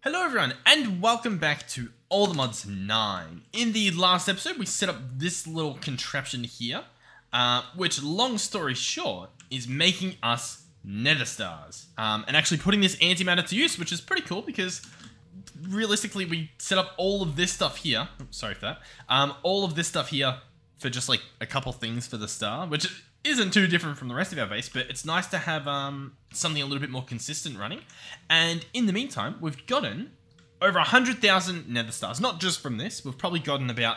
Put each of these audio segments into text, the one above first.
Hello everyone, and welcome back to All the Mods 9. In the last episode, we set up this little contraption here, which, long story short, is making us nether stars. And actually putting this antimatter to use, which is pretty cool because, realistically, we set up all of this stuff here. Oops, sorry for that. All of this stuff here for just like a couple things for the star, which isn't too different from the rest of our base, but it's nice to have something a little bit more consistent running. And in the meantime, we've gotten over 100,000 nether stars. Not just from this, we've probably gotten about,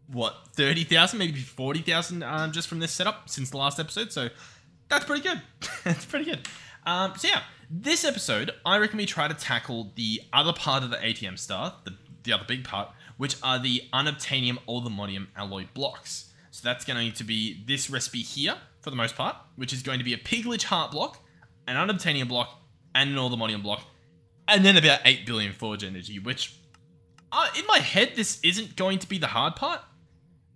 what, 30,000, maybe 40,000 just from this setup since the last episode, so that's pretty good. That's pretty good. So yeah, this episode, I reckon we try to tackle the other part of the ATM star, the other big part, which are the Unobtanium or the Modium alloy blocks. So that's going to be this recipe here, for the most part, which is going to be a Piglich heart block, an Unobtanium block, and an All-the-Modium block, and then about 8 billion forge energy, which, in my head, this isn't going to be the hard part,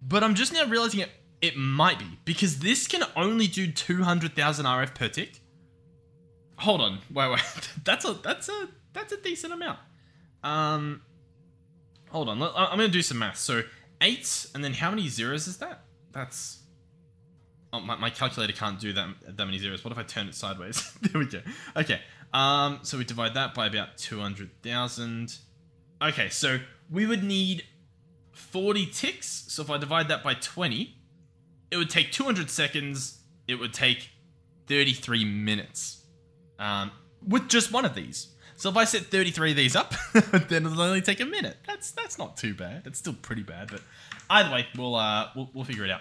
but I'm just now realizing it might be, because this can only do 200,000 RF per tick. Hold on, wait, that's a decent amount. Hold on, I'm going to do some math. So 8, and then how many zeros is that? That's... Oh, my calculator can't do that many zeros. What if I turn it sideways? There we go. Okay, so we divide that by about 200,000. Okay, so we would need 40 ticks. So if I divide that by 20, it would take 200 seconds. It would take 33 minutes with just one of these. So if I set 33 of these up, then it'll only take a minute. That's not too bad. It's still pretty bad, but either way, we'll figure it out.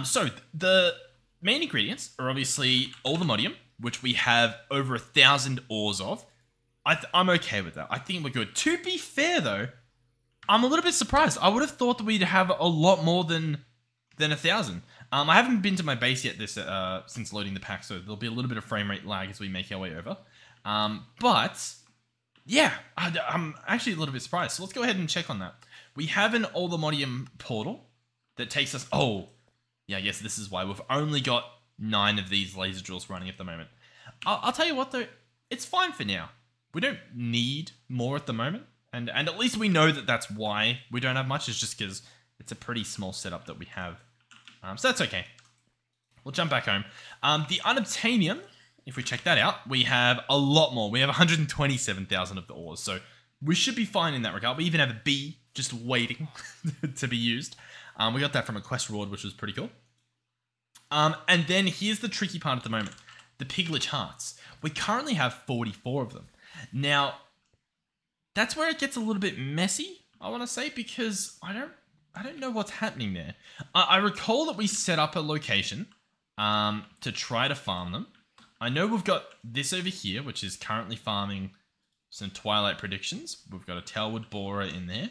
So the main ingredients are obviously all the Modium, which we have over 1,000 ores of. I'm okay with that. I think we're good. To be fair, though, I'm a little bit surprised. I would have thought that we'd have a lot more than 1,000. I haven't been to my base yet since loading the pack, so there'll be a little bit of frame rate lag as we make our way over. But yeah, I'm actually a little bit surprised. So let's go ahead and check on that. We have an All-the-Modium portal that takes us... Oh, yeah, I guess this is why we've only got 9 of these laser drills running at the moment. I'll tell you what, though, it's fine for now. We don't need more at the moment. And at least we know that that's why we don't have much. It's just because it's a pretty small setup that we have. So that's okay. We'll jump back home. The Unobtanium... If we check that out, we have a lot more. We have 127,000 of the ores, so we should be fine in that regard. We even have a bee just waiting to be used. We got that from a quest reward, which was pretty cool. And then here's the tricky part at the moment. The Piglich hearts. We currently have 44 of them. Now, that's where it gets a little bit messy, I want to say, because I don't know what's happening there. I recall that we set up a location to try to farm them. I know we've got this over here, which is currently farming some Twilight predictions. We've got a Tailwood Borer in there.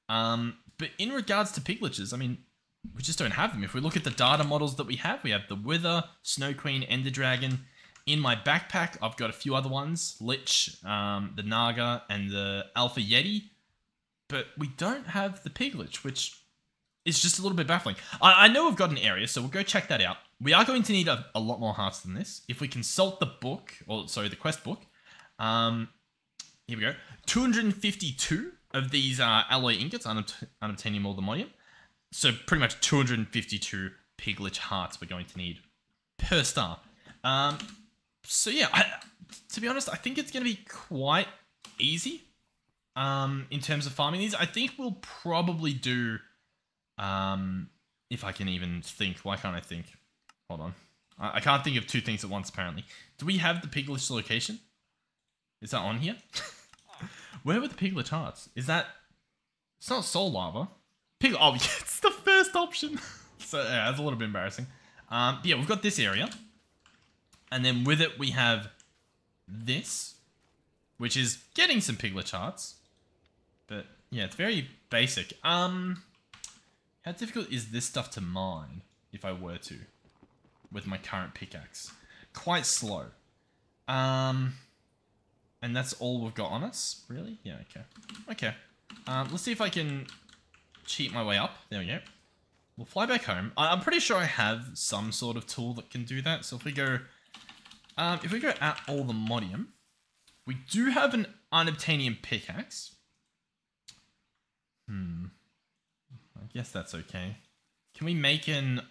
But in regards to Pigliches, I mean, we just don't have them. If we look at the data models that we have the Wither, Snow Queen, Ender Dragon. In my backpack, I've got a few other ones. Lich, the Naga, and the Alpha Yeti. But we don't have the Piglich, which is just a little bit baffling. I know we've got an area, so we'll go check that out. We are going to need a lot more hearts than this. If we consult the book, or sorry, the quest book, here we go. 252 of these alloy ingots, Unobtanium or the Modium. So pretty much 252 Piglich hearts we're going to need per star. So yeah, to be honest, I think it's going to be quite easy in terms of farming these. I think we'll probably do, if I can even think, why can't I think? Hold on. I can't think of 2 things at once, apparently. Do we have the Piglich location? Is that on here? Where were the Piglich hearts? Is that... It's not Soul Lava. Oh, yeah, it's the first option. So, yeah, that's a little bit embarrassing. Yeah, we've got this area. And then with it, we have this, which is getting some Piglich hearts. But, yeah, it's very basic. How difficult is this stuff to mine, if I were to? With my current pickaxe. Quite slow. And that's all we've got on us? Really? Yeah, okay. Okay. Let's see if I can cheat my way up. There we go. We'll fly back home. I'm pretty sure I have some sort of tool that can do that. So if we go at all the Modium, we do have an unobtanium pickaxe. I guess that's okay. Can we make an...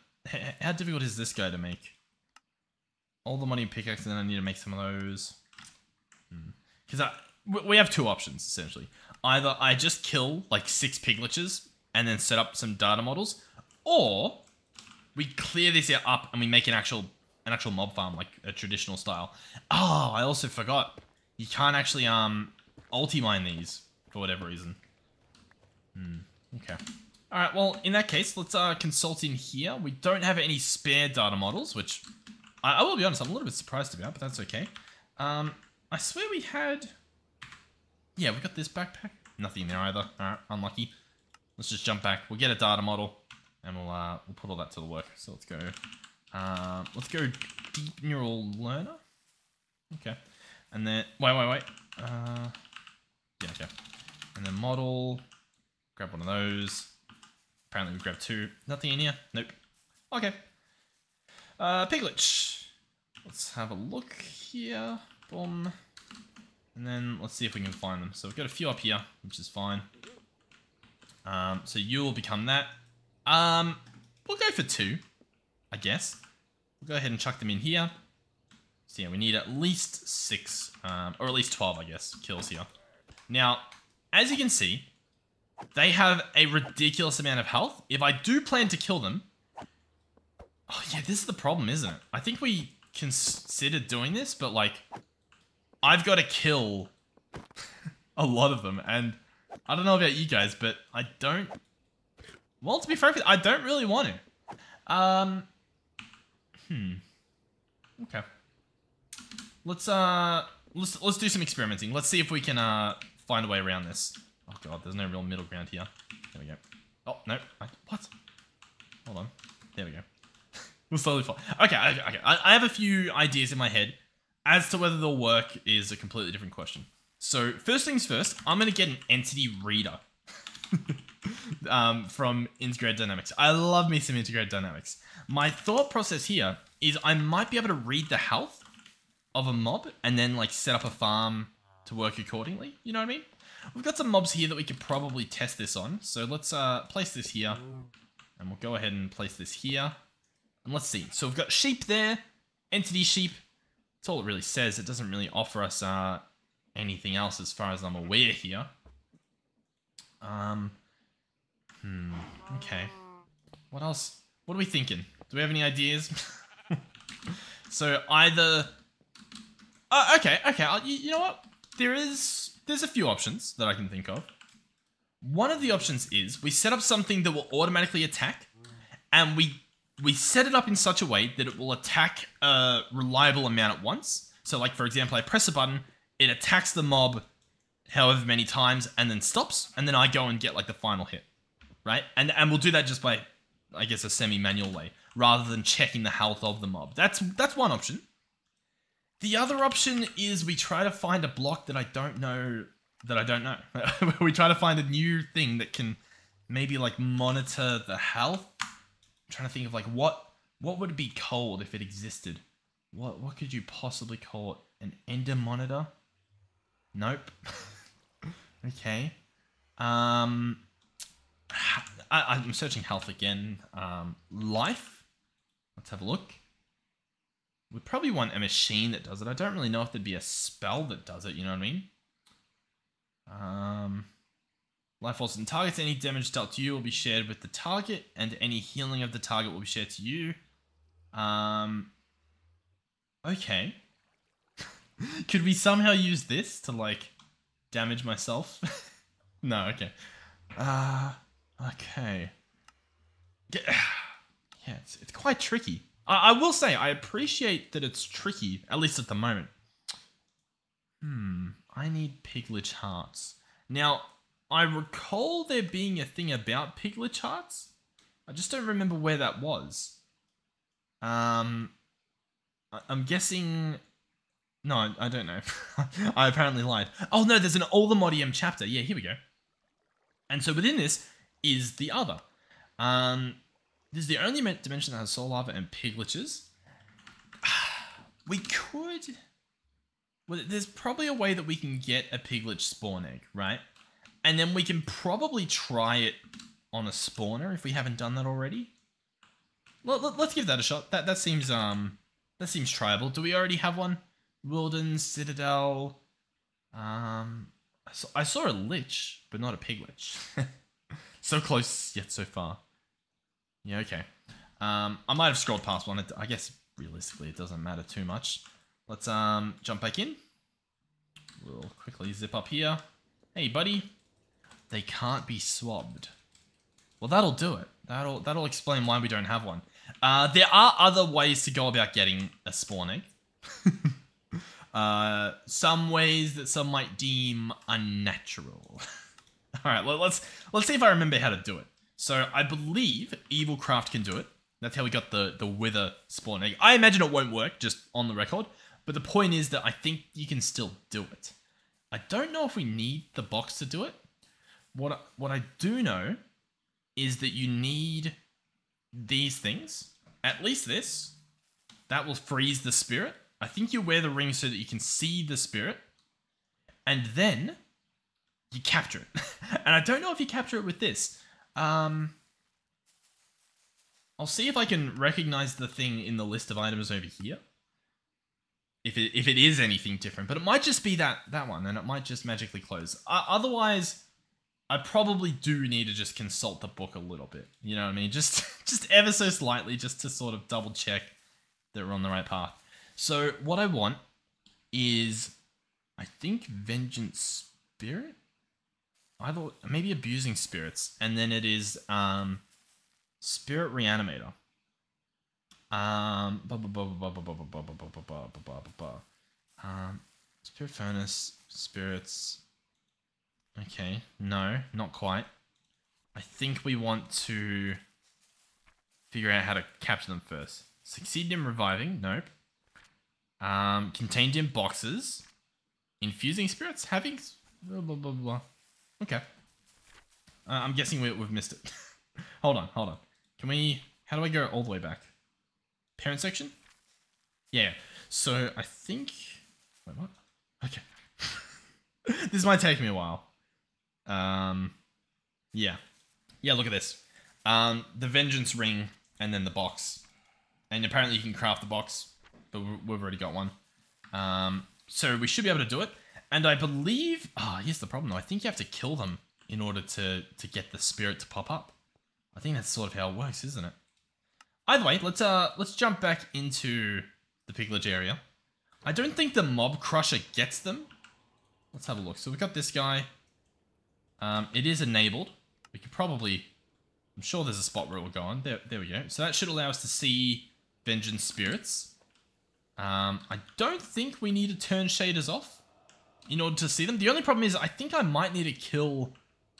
How difficult is this guy to make? All the money pickaxe, and then I need to make some of those. Because we have two options, essentially. Either I just kill like 6 piglitches and then set up some data models, or we clear this up and we make an actual mob farm, like a traditional style. Oh, I also forgot. You can't actually ulti-mine these for whatever reason. Okay. Alright, well, in that case, let's consult in here. We don't have any spare data models, which I will be honest, I'm a little bit surprised about, but that's okay. I swear we had... Yeah, we got this backpack. Nothing in there either. Alright, unlucky. Let's just jump back. We'll get a data model, and we'll put all that to the work. So let's go... let's go deep neural learner. Okay. And then... Wait. Yeah, okay. And then model... Grab one of those. Apparently we grabbed 2. Nothing in here? Nope. Okay. Piglet. Let's have a look here. Boom. And then let's see if we can find them. So we've got a few up here, which is fine. So you'll become that. We'll go for 2, I guess. We'll go ahead and chuck them in here. So yeah, we need at least 6, or at least 12, I guess, kills here. Now, as you can see, they have a ridiculous amount of health. If I do plan to kill them... Oh yeah, this is the problem, isn't it? I think we considered doing this, but like... I've got to kill a lot of them, and I don't know about you guys, but I don't... Well, to be frank, I don't really want to. Okay. Let's do some experimenting. Let's see if we can find a way around this. Oh god, there's no real middle ground here. There we go. Oh, no. What? Hold on. There we go. We'll slowly fall. Okay. I have a few ideas in my head. As to whether they'll work is a completely different question. So, first things first, I'm going to get an entity reader from Integrated Dynamics. I love me some Integrated Dynamics. My thought process here is I might be able to read the health of a mob and then like set up a farm to work accordingly. You know what I mean? We've got some mobs here that we could probably test this on. So let's place this here. And we'll go ahead and place this here. And let's see. So we've got sheep there. Entity sheep. That's all it really says. It doesn't really offer us anything else as far as I'm aware here. Okay. What else? What are we thinking? Do we have any ideas? So either... okay. You know what? There's a few options that I can think of. One of the options is we set up something that will automatically attack, and we set it up in such a way that it will attack a reliable amount at once. So like, for example, I press a button, it attacks the mob however many times and then stops, and then I go and get like the final hit, right? And we'll do that just by, I guess, a semi-manual way, rather than checking the health of the mob. That's one option. The other option is we try to find a block that I don't know. We try to find a new thing that can maybe like monitor the health. I'm trying to think of like what would it be called if it existed? What could you possibly call it? An ender monitor? Nope. Okay. I'm searching health again. Life. Let's have a look. We probably want a machine that does it. I don't really know if there'd be a spell that does it, you know what I mean? Life force and targets. Any damage dealt to you will be shared with the target, and any healing of the target will be shared to you. Okay. Could we somehow use this to, like, damage myself? No, okay. Okay. Yeah, it's quite tricky. I will say, I appreciate that it's tricky, at least at the moment. I need Piglich Hearts. Now, I recall there being a thing about Piglich Hearts. I just don't remember where that was. I'm guessing... No, I don't know. I apparently lied. Oh no, there's an Unobtanium chapter. Yeah, here we go. And so within this is the other. This is the only dimension that has soul lava and pigliches. We could... Well, there's probably a way that we can get a piglet spawn egg, right? And then we can probably try it on a spawner if we haven't done that already. Let's give that a shot. That seems triable. Do we already have one? Wilden, Citadel. I saw a lich, but not a piglet. So close yet so far. Yeah, okay. I might have scrolled past one. I guess realistically it doesn't matter too much. Let's jump back in. We'll quickly zip up here. Hey, buddy. They can't be swabbed. Well, that'll do it. That'll explain why we don't have one. There are other ways to go about getting a spawn egg. Some ways that some might deem unnatural. All right, let's see if I remember how to do it. So I believe Evilcraft can do it. That's how we got the wither spawn egg. I imagine it won't work, just on the record. But the point is that I think you can still do it. I don't know if we need the box to do it. What I do know is that you need these things. At least this. That will freeze the spirit. I think you wear the ring so that you can see the spirit. And then you capture it. And I don't know if you capture it with this. I'll see if I can recognize the thing in the list of items over here. If it is anything different. But it might just be that one, and it might just magically close. Otherwise, I probably do need to just consult the book a little bit. You know what I mean? Just ever so slightly, just to sort of double check that we're on the right path. So what I want is, I think, Vengeance Spirit? Either maybe Abusing Spirits, and then it is Spirit Reanimator. Spirit Furnace, Spirits. Okay, no, not quite. I think we want to figure out how to capture them first. Succeed in reviving, nope. Contained in boxes. Infusing spirits, having blah blah blah blah. Okay. I'm guessing we've missed it. Hold on. Can we? How do I go all the way back? Parent section? Yeah. So I think. Wait, what? Okay. This might take me a while. Yeah. Look at this. The Vengeance Ring and then the box, and apparently you can craft the box, but we've already got one. So we should be able to do it. And I believe. Here's the problem though. I think you have to kill them in order to get the spirit to pop up. I think that's sort of how it works, isn't it? Either way, let's jump back into the piglet area. I don't think the mob crusher gets them. Let's have a look. So we've got this guy. It is enabled. We could probably. I'm sure there's a spot where it will go on. There we go. So that should allow us to see Vengeance Spirits. I don't think we need to turn shaders off in order to see them. The only problem is I think I might need to kill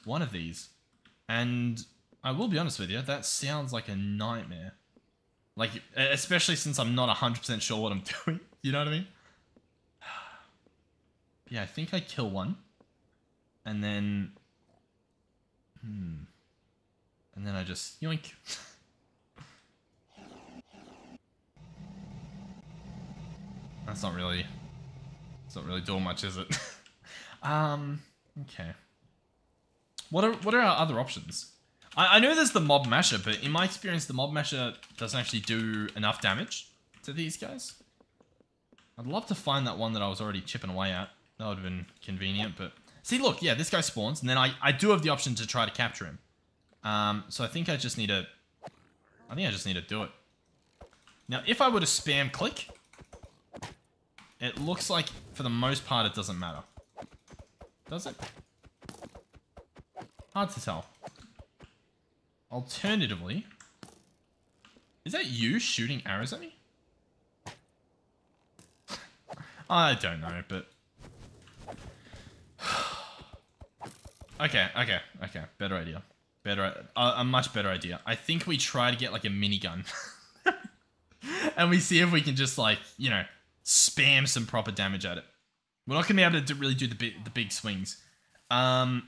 one of these. And I will be honest with you, that sounds like a nightmare. Like, especially since I'm not 100% sure what I'm doing. You know what I mean? Yeah, I think I kill one. And then... And then I just yoink. That's not really... It's not really doing much, is it? Okay. What are our other options? I know there's the Mob Masher, but in my experience, the Mob Masher doesn't actually do enough damage to these guys. I'd love to find that one that I was already chipping away at. That would have been convenient, but... See, look, yeah, this guy spawns, and then I do have the option to try to capture him. So I think I just need to... I think I just need to do it. Now, if I were to spam click... It looks like, for the most part, it doesn't matter. Does it? Hard to tell. Alternatively... Is that you shooting arrows at me? I don't know, but... Okay. Better idea. A much better idea. I think we try to get like a minigun. And we see if we can just like, you know, spam some proper damage at it. We're not going to be able to really do the big swings. God,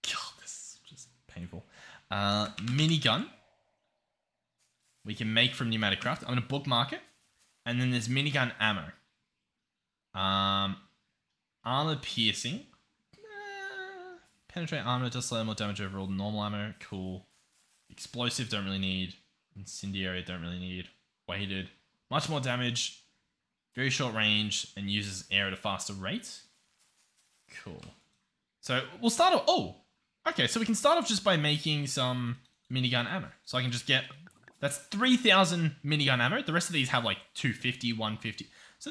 this is just painful. Minigun. We can make from pneumatic craft. I'm going to bookmark it. And then there's minigun ammo. Armor piercing. Penetrate armor does slightly more damage overall than normal ammo. Cool. Explosive, don't really need. Incendiary, don't really need. Weighted. Much more damage. Very short range and uses air at a faster rate. Cool. So we'll start off. Oh, okay. So we can start off just by making some minigun ammo. So I can just get. That's 3,000 minigun ammo. The rest of these have like 250, 150. So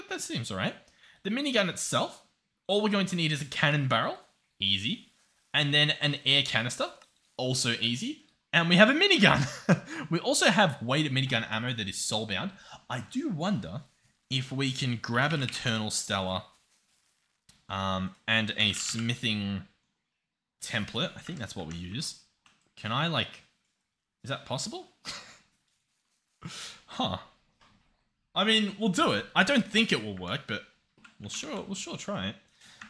that seems all right. The minigun itself, all we're going to need is a cannon barrel. Easy. And then an air canister. Also easy. And we have a minigun. We also have weighted minigun ammo that is soulbound. I do wonder if we can grab an Eternal Stellar and a smithing template. I think that's what we use. Can I like... Is that possible? Huh. I mean, we'll do it. I don't think it will work, but we'll sure try it.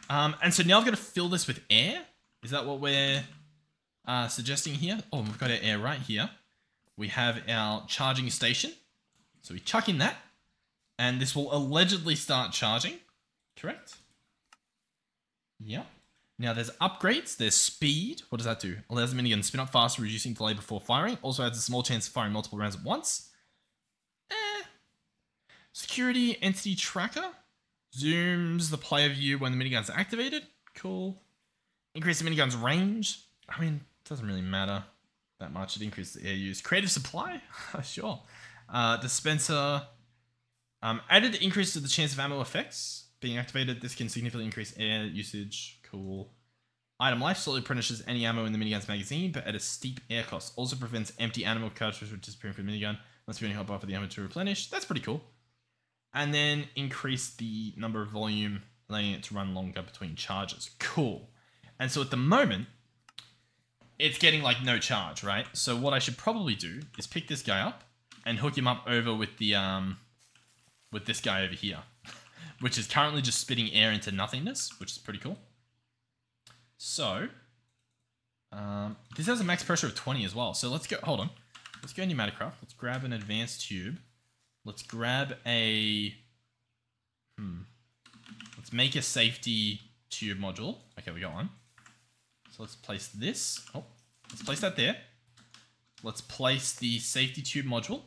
And so now I've got to fill this with air. Is that what we're suggesting here? Oh, we've got our air right here. We have our charging station. So we chuck in that. And this will allegedly start charging. Correct? Yep. Now there's upgrades. There's speed. What does that do? Allows the minigun to spin up faster, reducing delay before firing. Also adds a small chance of firing multiple rounds at once. Security entity tracker. Zooms the player view when the minigun's activated. Cool. Increase the minigun's range. I mean, it doesn't really matter that much. It increases the air use. Creative supply? Sure. Dispenser. Added increases the chance of ammo effects being activated. This can significantly increase air usage. Cool. Item life slowly replenishes any ammo in the minigun's magazine, but at a steep air cost. Also prevents empty ammo cartridges from disappearing from the minigun. Must be any hot bar for the ammo to replenish. That's pretty cool. And then increase the number of volume, allowing it to run longer between charges. Cool. And so at the moment, it's getting like no charge, right? So what I should probably do is pick this guy up and hook him up over with the with this guy over here, which is currently just spitting air into nothingness, which is pretty cool. So this has a max pressure of 20 as well. So let's go. Hold on. Let's go pneumatic craft. Let's grab an advanced tube. Let's grab a... Let's make a safety tube module. Okay, we got one. So let's place this. Oh, let's place that there. Let's place the safety tube module.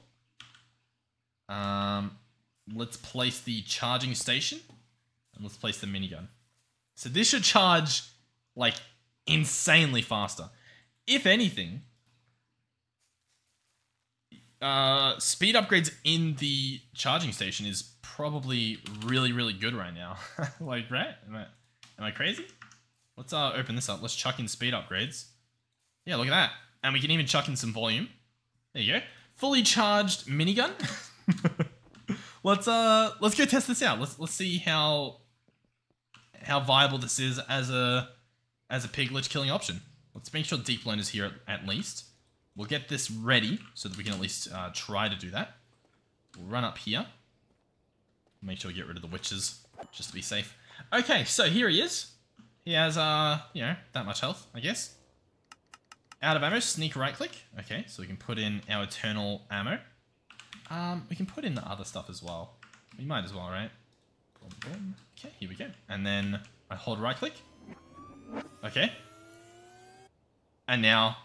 Let's place the charging station. And let's place the minigun. So this should charge, like, insanely faster. If anything... speed upgrades in the charging station is probably really, really good right now. Like, right? Am I crazy? Let's open this up. Let's chuck in speed upgrades. Yeah, look at that. And we can even chuck in some volume. There you go. Fully charged minigun. Let's go test this out. Let's see how viable this is as a pig lich killing option. Let's make sure deep learn is here at least. We'll get this ready so that we can at least try to do that. We'll run up here. Make sure we get rid of the witches, just to be safe. Okay, so here he is. He has, you know, that much health, I guess. Out of ammo, sneak right click. Okay, so we can put in our eternal ammo. We can put in the other stuff as well. We might as well, right? Boom, boom. Okay, here we go. And then I hold right click. Okay. And now...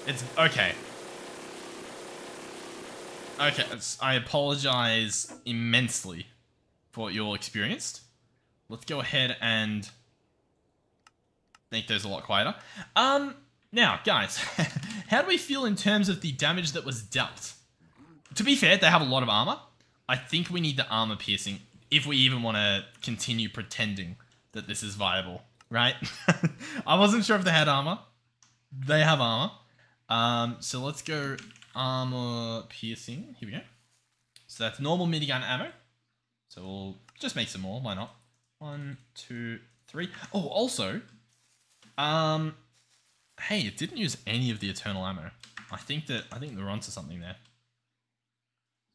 It's okay. Okay, I apologize immensely for what you all experienced. Let's go ahead and make those a lot quieter. Now, guys, how do we feel in terms of the damage that was dealt? To be fair, they have a lot of armor. I think we need the armor piercing if we even want to continue pretending that this is viable, right? I wasn't sure if they had armor. They have armor. So let's go armor piercing. Here we go. So that's normal minigun ammo. So we'll just make some more. Why not? 1, 2, 3. Oh, also, hey, it didn't use any of the eternal ammo. I think we're onto something there.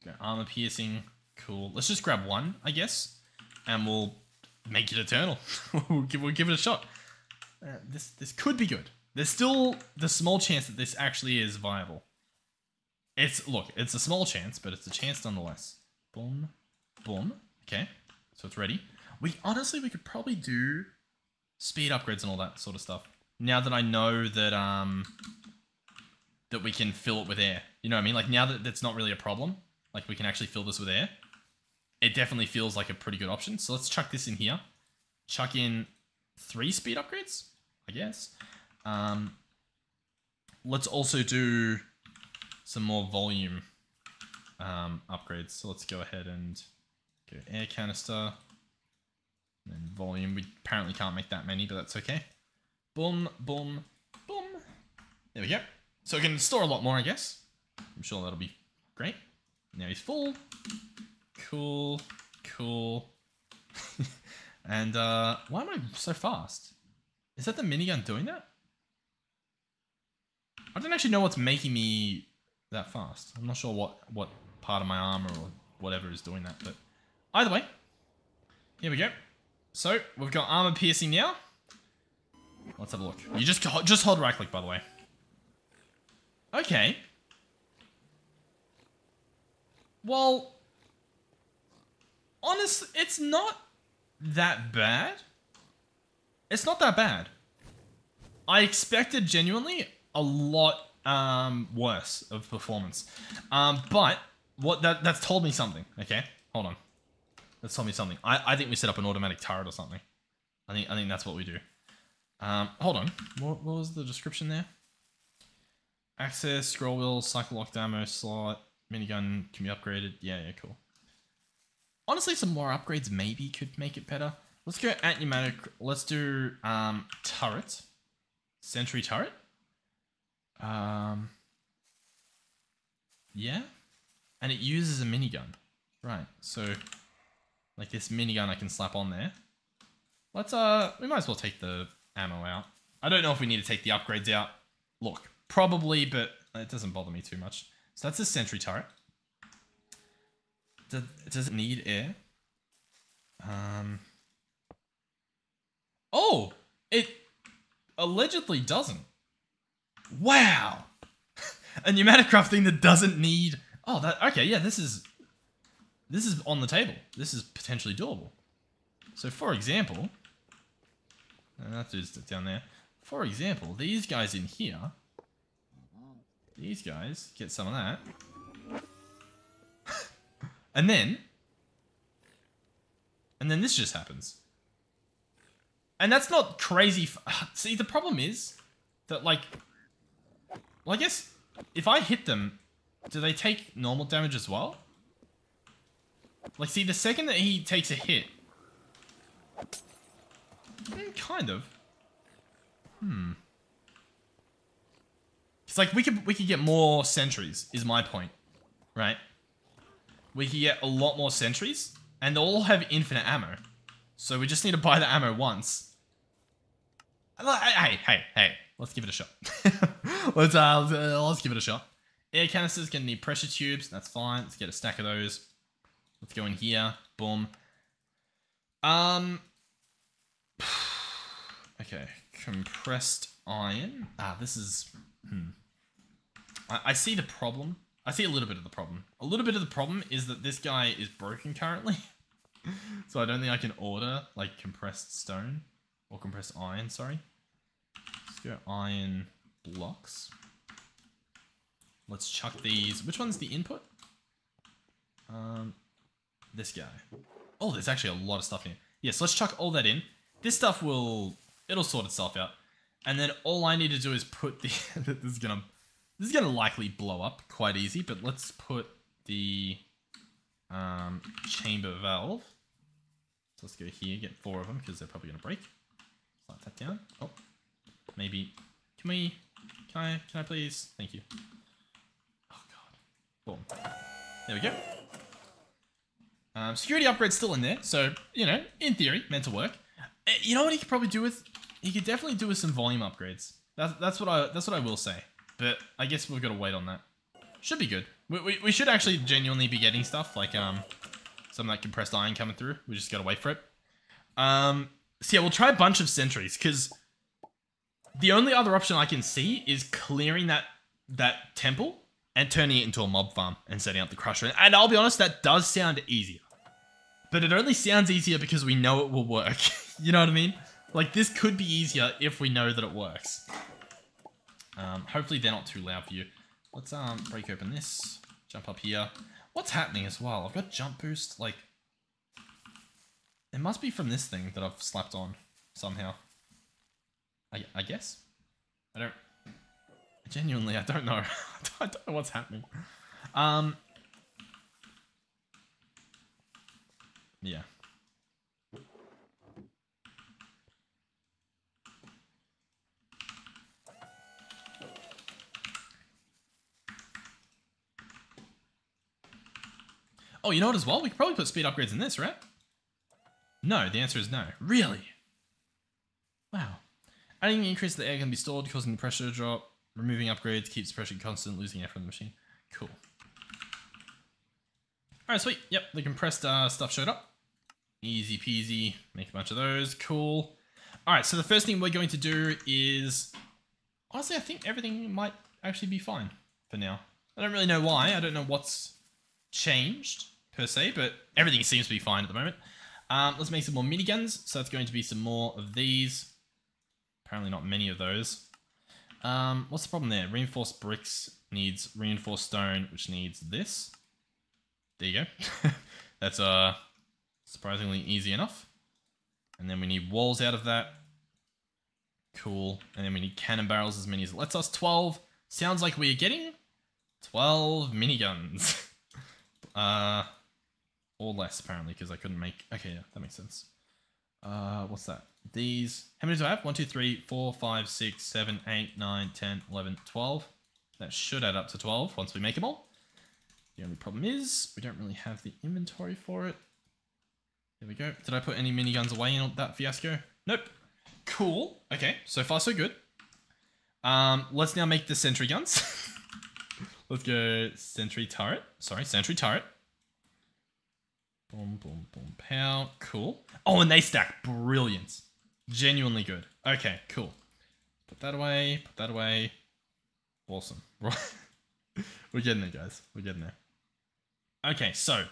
Go armor piercing. Cool. Let's just grab one, I guess, and we'll make it eternal. we'll give it a shot. This could be good. There's still the small chance that this actually is viable. Look, it's a small chance, but it's a chance nonetheless. Boom, Boom. Okay. So it's ready. Honestly, we could probably do speed upgrades and all that sort of stuff. Now that I know that, that we can fill it with air. You know what I mean? Like, now that that's not really a problem, like, we can actually fill this with air. It definitely feels like a pretty good option. So let's chuck this in here. Chuck in 3 speed upgrades, I guess. Let's also do some more volume upgrades. So let's go ahead and go air canister. And then volume. We apparently can't make that many, but that's okay. Boom, boom, boom. There we go. So we can store a lot more, I guess. I'm sure that'll be great. Now he's full. Cool. Cool. And why am I so fast? Is that the minigun doing that? I don't actually know what's making me that fast. I'm not sure what part of my armor or whatever is doing that, but either way, here we go. So we've got armor piercing now. Let's have a look. You just hold right click, by the way. Okay. Well, honestly, it's not that bad. It's not that bad. I expected genuinely a lot worse of performance. But what that's told me something. Okay, hold on. That's told me something. I think we set up an automatic turret or something. I think that's what we do. Hold on. What was the description there? Access, scroll wheel, cycle locked ammo slot, minigun can be upgraded. Yeah, cool. Honestly, some more upgrades maybe could make it better. Let's go pneumatic. Let's do turret. Sentry turret. Yeah. And it uses a minigun. Right. So like this minigun I can slap on there. Let's we might as well take the ammo out. I don't know if we need to take the upgrades out. Look, probably, but it doesn't bother me too much. So that's a sentry turret. Does it need air? Oh, it allegedly doesn't. Wow. A pneumatic craft thing that doesn't need... Oh, okay, yeah, this is on the table. This is potentially doable. So, for example... that dude's down there. For example, these guys in here... These guys get some of that. And then this just happens. And that's not crazy. See, the problem is that, like, well, I guess if I hit them, do they take normal damage as well? Like, see, the second that he takes a hit, kind of. It's like we could get more sentries, is my point, right? We can get a lot more sentries, and they'll all have infinite ammo. So we just need to buy the ammo once. Hey, let's give it a shot. Let's give it a shot. Air canisters gonna need pressure tubes. That's fine. Let's get a stack of those. Let's go in here. Boom. Okay. Compressed iron. This is... I see the problem. I see a little bit of the problem. A little bit of the problem is that this guy is broken currently. So I don't think I can order, like, compressed stone. Or compressed iron, sorry. Let's go iron blocks. Let's chuck these. Which one's the input? This guy. Oh, there's actually a lot of stuff in here. Yes, let's chuck all that in. This stuff it'll sort itself out. And then all I need to do is put the... This is gonna likely blow up quite easy, but let's put the chamber valve. So let's go here, get 4 of them, because they're probably gonna break. Slide that down. Oh, maybe. Can I please? Thank you. Oh god. Boom. There we go. Security upgrade's still in there, so you know, in theory, meant to work. You know what he could probably do with? He could definitely do with some volume upgrades. That's what I will say. But I guess we've got to wait on that. Should be good. We should actually genuinely be getting stuff like some of that compressed iron coming through. We just got to wait for it. So yeah, we'll try a bunch of sentries because the only other option I can see is clearing that temple and turning it into a mob farm and setting up the crusher. And I'll be honest, that does sound easier. But it only sounds easier because we know it will work. You know what I mean? Like, this could be easier if we know that it works. Hopefully they're not too loud for you. Let's break open this. Jump up here. What's happening as well? I've got jump boost. Like, it must be from this thing that I've slapped on somehow. I guess? Genuinely, I don't know. I don't know what's happening. Yeah. Oh, you know what as well? We could probably put speed upgrades in this, right? No, the answer is no. Really? Wow. Adding the increase the air can be stored, causing the pressure to drop. Removing upgrades keeps pressure constant, losing air from the machine. Cool. Alright, sweet. Yep, the compressed stuff showed up. Easy peasy. Make a bunch of those. Cool. Alright, so the first thing we're going to do is... Honestly, I think everything might actually be fine for now. I don't really know why. I don't know what's changed, per se, but everything seems to be fine at the moment. Let's make some more miniguns. So that's going to be some more of these. Apparently not many of those. What's the problem there? Reinforced bricks needs reinforced stone, which needs this. There you go. That's surprisingly easy enough. And then we need walls out of that. Cool. And then we need cannon barrels, as many as it lets us. 12. Sounds like we are getting 12 miniguns. Or less, apparently, because I couldn't make... Okay, yeah, that makes sense. What's that? These... How many do I have? 1, 2, 3, 4, 5, 6, 7, 8, 9, 10, 11, 12. That should add up to 12 once we make them all. The only problem is we don't really have the inventory for it. There we go. Did I put any miniguns away in that fiasco? Nope. Cool. Okay, so far so good. Let's now make the sentry guns. Let's go sentry turret. Sorry, sentry turret. Boom, boom, boom, pow. Cool. Oh, and they stack. Brilliant. Genuinely good. Okay, cool. Put that away. Put that away. Awesome. Right. We're getting there, guys. We're getting there. Okay, so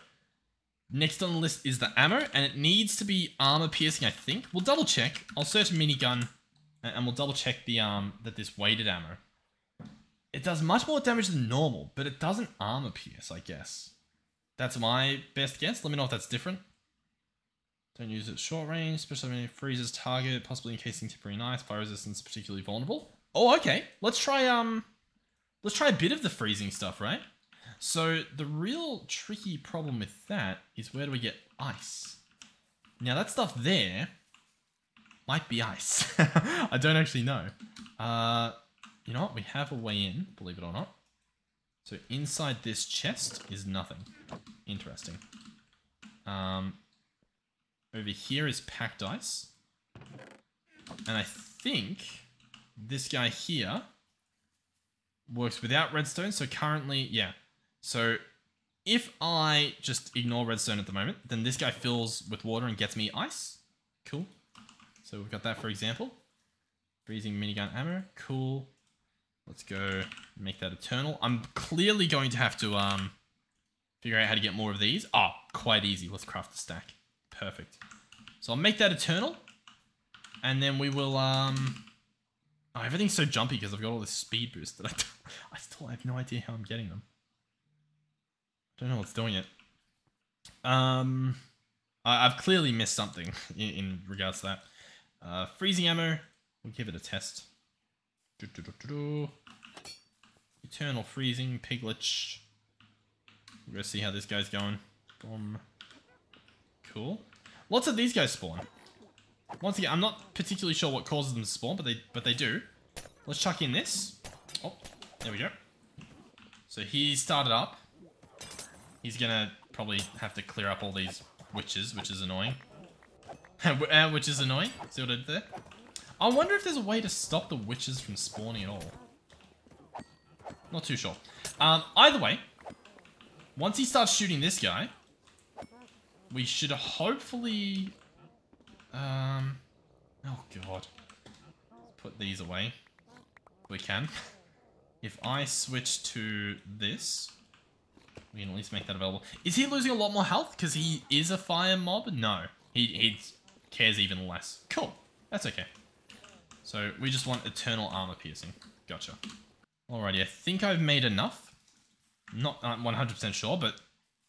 next on the list is the ammo, and it needs to be armor piercing, I think. We'll double check. I'll search minigun, and we'll double check the that this weighted ammo. It does much more damage than normal, but it doesn't armor pierce, I guess. That's my best guess. Let me know if that's different. Don't use it at short range, especially when it freezes target, possibly encasing temporary knife. Fire resistance is particularly vulnerable. Oh, okay. Let's try a bit of the freezing stuff, right? So the real tricky problem with that is, where do we get ice? Now that stuff there might be ice. I don't actually know. You know what? We have a way in, believe it or not. So inside this chest is nothing. Interesting. Over here is packed ice. And I think this guy here works without redstone. So currently, yeah. So if I just ignore redstone at the moment, then this guy fills with water and gets me ice. Cool. So we've got that, for example. Freezing minigun ammo. Cool. Let's go make that eternal. I'm clearly going to have to figure out how to get more of these. Oh, quite easy. Let's craft the stack. Perfect. So I'll make that eternal. And then we will... Oh, everything's so jumpy because I've got all this speed boost that I still have no idea how I'm getting them. Don't know what's doing it. I've clearly missed something in regards to that. Freezing ammo. We'll give it a test. Eternal freezing, piglet. We'll go see how this guy's going. Boom. Cool. Lots of these guys spawn. Once again, I'm not particularly sure what causes them to spawn, but they do. Let's chuck in this. Oh, there we go. So he started up. He's gonna probably have to clear up all these witches, which is annoying. Which is annoying. See what I did there? I wonder if there's a way to stop the witches from spawning at all. Not too sure. Either way, once he starts shooting this guy, we should hopefully... oh god. Put these away. We can. If I switch to this, We can at least make that available. Is he losing a lot more health because he is a fire mob? No. He cares even less. Cool. That's okay. So we just want eternal armor piercing. Gotcha. Alrighty, I think I've made enough. Not 100% sure, but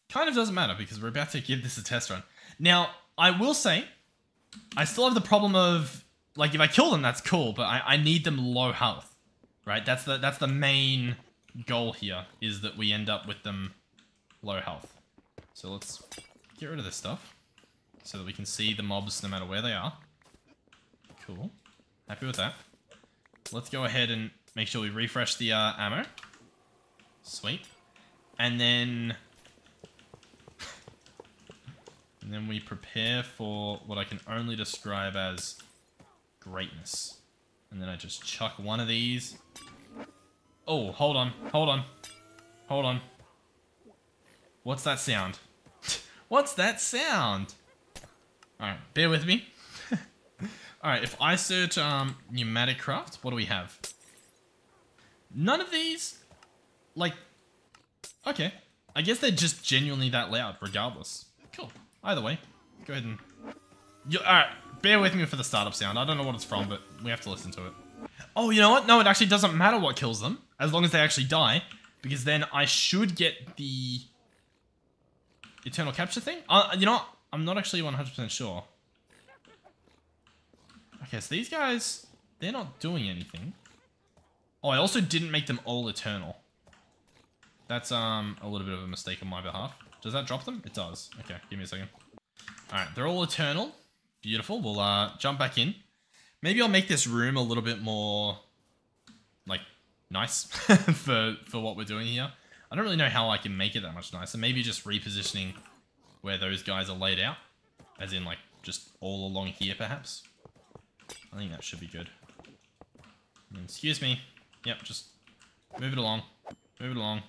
kind of doesn't matter because we're about to give this a test run. Now, I will say, I still have the problem of, like, if I kill them, that's cool, but I need them low health, right? That's the main goal here, is that we end up with them low health. So let's get rid of this stuff so that we can see the mobs no matter where they are. Cool. Happy with that. Let's go ahead and make sure we refresh the ammo. Sweet. And then we prepare for what I can only describe as greatness. And then I just chuck one of these. Oh, hold on. What's that sound? What's that sound? Alright, bear with me. Alright, if I search pneumatic craft, what do we have? None of these, like, okay. I guess they're just genuinely that loud, regardless. Cool. Either way, go ahead and... Alright, bear with me for the startup sound. I don't know what it's from, but we have to listen to it. Oh, you know what? No, it actually doesn't matter what kills them, as long as they actually die, because then I should get the eternal capture thing. You know what? I'm not actually 100% sure. Okay, so these guys, they're not doing anything. Oh, I also didn't make them all eternal. That's a little bit of a mistake on my behalf. Does that drop them? It does. Okay, give me a second. Alright, they're all eternal. Beautiful. We'll jump back in. Maybe I'll make this room a little bit more, like, nice for what we're doing here. I don't really know how I can make it that much nicer. Maybe just repositioning where those guys are laid out. As in, like, just all along here, perhaps. I think that should be good. And excuse me. Yep, just move it along. Move it along.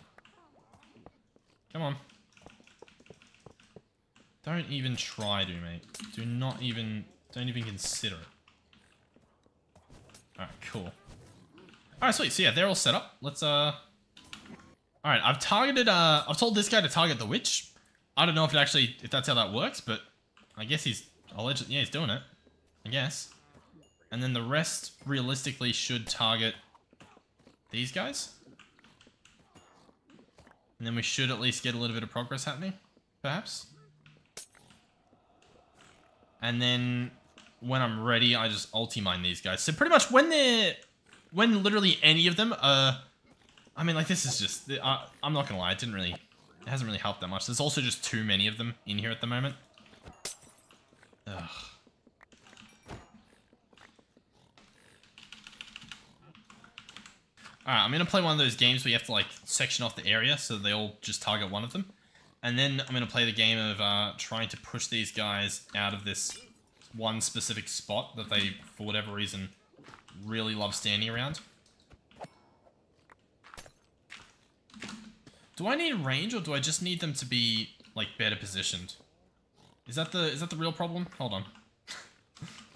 Come on. Don't even try to, mate. Don't even consider it. Alright, cool. Alright, sweet. So yeah, they're all set up. Let's, Alright, I've told this guy to target the witch. I don't know if that's how that works, but I guess he's doing it. I guess. And then the rest, realistically, should target these guys. And then we should at least get a little bit of progress happening, perhaps. And then when I'm ready, I just ulti-mine these guys. So pretty much when literally any of them I mean, like, this is just, I'm not gonna lie, it hasn't really helped that much. There's also just too many of them in here at the moment. Ugh. Alright, I'm gonna play one of those games where you have to, like, section off the area so they all just target one of them. And then I'm gonna play the game of trying to push these guys out of this one specific spot that they, for whatever reason, really love standing around. Do I need range, or do I just need them to be, like, better positioned? Is that the real problem? Hold on.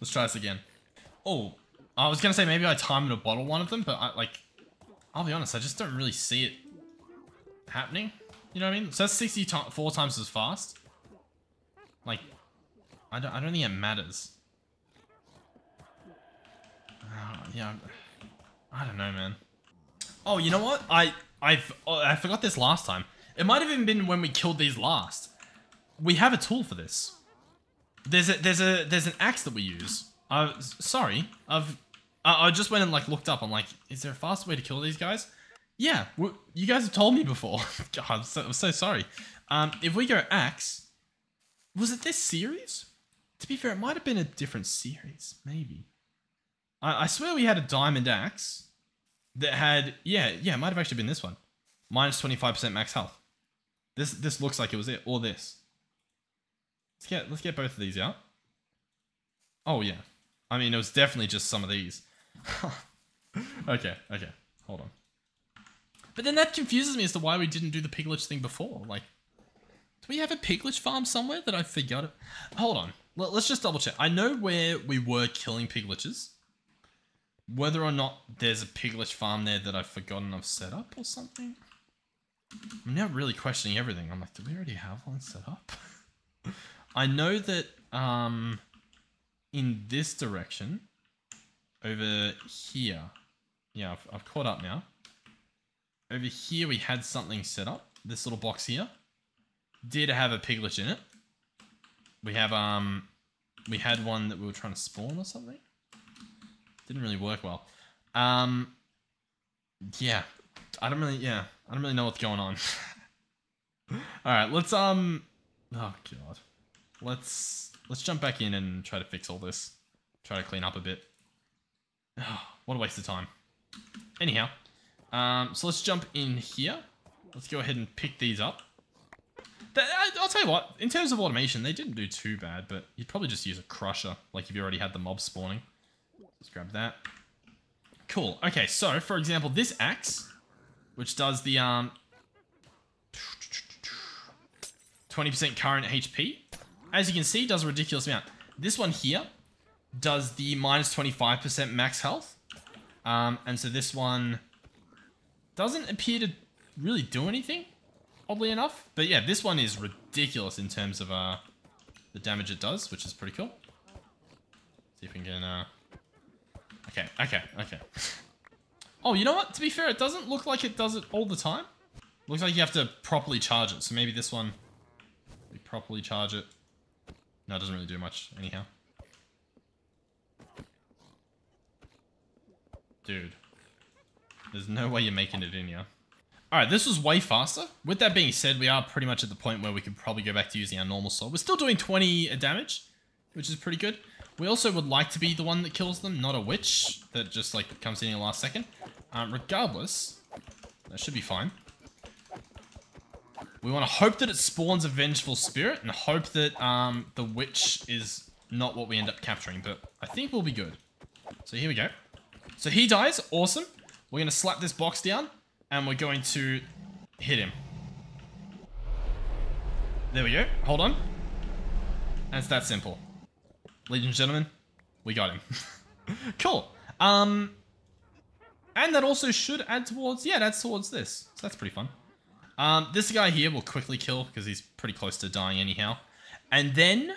Let's try this again. Oh, I was gonna say maybe I time to bottle one of them, but I'll be honest, I just don't really see it happening. You know what I mean? So that's 64 times as fast. Like, I don't think it matters. Yeah, I don't know, man. Oh, you know what? I forgot this last time. It might have even been when we killed these last. We have a tool for this. There's an axe that we use. Sorry, I just went and, like, looked up. I'm like, is there a faster way to kill these guys? Yeah, you guys have told me before. God, I'm so sorry. If we go axe, was it this series? To be fair, it might have been a different series, maybe. I swear we had a diamond axe that had, yeah, it might have actually been this one. Minus 25% max health. This looks like it was it, or this. Let's get both of these out. Oh yeah, I mean, it was definitely just some of these. Okay, hold on. But then that confuses me as to why we didn't do the piglich thing before. Like, do we have a piglich farm somewhere that I forgot? Hold on, let's just double check. I know where we were killing pigliches. Whether or not there's a piglich farm there that I've forgotten I've set up or something. I'm now really questioning everything. I'm like, do we already have one set up? I know that in this direction, over here, yeah, I've caught up now. Over here, we had something set up. This little box here did have a piglet in it. We have we had one that we were trying to spawn or something. Didn't really work well. Yeah, I don't really know what's going on. All right, let's oh god, let's jump back in and try to fix all this. Try to clean up a bit. Oh, what a waste of time. Anyhow, so let's jump in here. Let's go ahead and pick these up. I'll tell you what, in terms of automation, they didn't do too bad, but you'd probably just use a crusher, like if you already had the mob spawning. Let's grab that. Cool. Okay, so, for example, this axe, which does the 20% current HP, as you can see, does a ridiculous amount. This one here does the minus 25% max health. And so this one doesn't appear to really do anything, oddly enough. But yeah, this one is ridiculous in terms of the damage it does, which is pretty cool. See if we can Okay. Oh, you know what? To be fair, it doesn't look like it does it all the time. Looks like you have to properly charge it. So maybe this one, we properly charge it. No, it doesn't really do much anyhow. Dude, there's no way you're making it in here. All right, this was way faster. With that being said, we are pretty much at the point where we could probably go back to using our normal sword. We're still doing 20 damage, which is pretty good. We also would like to be the one that kills them, not a witch that just like comes in the last second. Regardless, that should be fine. We want to hope that it spawns a vengeful spirit and hope that the witch is not what we end up capturing, but I think we'll be good. So here we go. So he dies, awesome. We're going to slap this box down and we're going to hit him. There we go, hold on. And it's that simple. Ladies and gentlemen, we got him. Cool. And that also should add towards, yeah, it adds towards this. So that's pretty fun. This guy here we'll quickly kill because he's pretty close to dying anyhow. And then,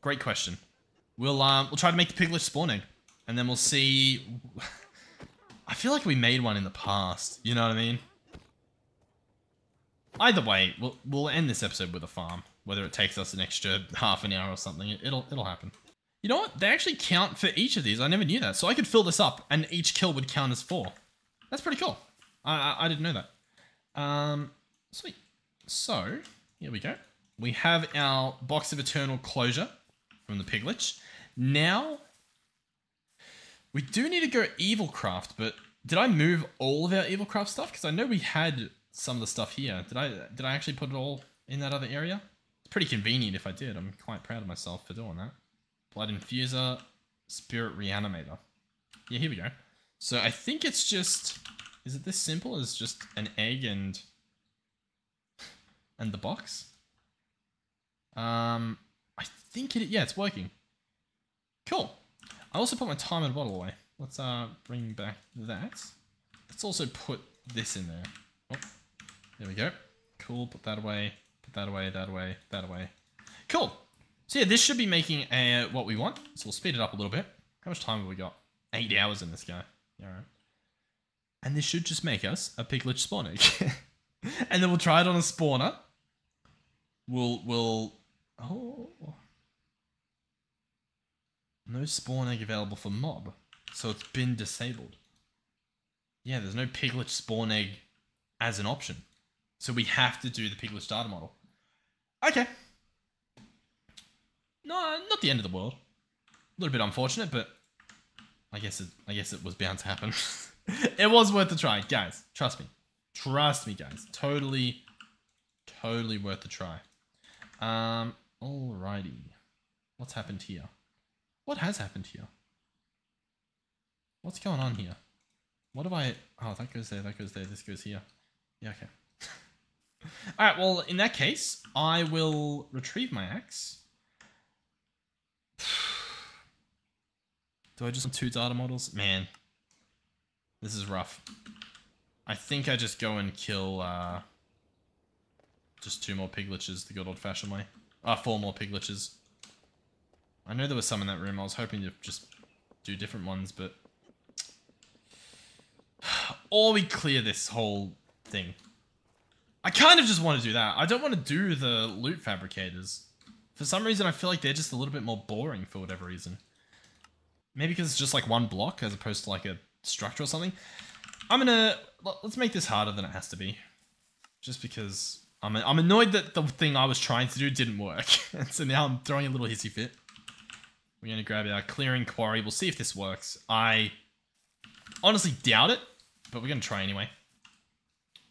great question. We'll try to make the piglet spawn egg. And then we'll see. I feel like we made one in the past. You know what I mean? Either way, we'll end this episode with a farm. Whether it takes us an extra half an hour or something, it'll happen. You know what? They actually count for each of these. I never knew that. So I could fill this up and each kill would count as 4. That's pretty cool. I didn't know that. Sweet. So, here we go. We have our box of eternal closure from the piglet. Now, we do need to go evil craft, but did I move all of our evil craft stuff? Because I know we had some of the stuff here. Did I actually put it all in that other area? Pretty convenient if I did. I'm quite proud of myself for doing that. Blood infuser, spirit reanimator. Yeah, here we go. So I think it's just, is it this simple as just an egg and the box? I think yeah, it's working. Cool. I also put my timer bottle away. Let's bring back that. Let's also put this in there. Oh, there we go. Cool, put that away. That away, that away, that away. Cool. So yeah, this should be making what we want. So we'll speed it up a little bit. How much time have we got? 8 hours in this guy. Yeah, all right. And this should just make us a piglet spawn egg. And then we'll try it on a spawner. Oh. No spawn egg available for mob. So it's been disabled. Yeah, there's no piglet spawn egg as an option. So we have to do the piglet starter model. Okay. No, not the end of the world. A little bit unfortunate, but I guess it was bound to happen. It was worth the try, guys. Trust me. Trust me, guys. Totally worth the try. Alrighty. What's happened here? What has happened here? What's going on here? What have I... Oh, that goes there, that goes there, this goes here. Yeah, okay. Alright, well, in that case, I will retrieve my axe. Do I just want 2 data models? Man, this is rough. I think I just go and kill just 2 more piglitches the good old-fashioned way. 4 more piglitches. I know there was some in that room. I was hoping to just do different ones, but... Or we clear this whole thing. I kind of just want to do that. I don't want to do the loot fabricators. For some reason, I feel like they're just a little bit more boring for whatever reason. Maybe because it's just like 1 block as opposed to like a structure or something. Let's make this harder than it has to be. Just because I'm annoyed that the thing I was trying to do didn't work. And so now I'm throwing a little hissy fit. We're going to grab our clearing quarry. We'll see if this works. I honestly doubt it, but we're going to try anyway.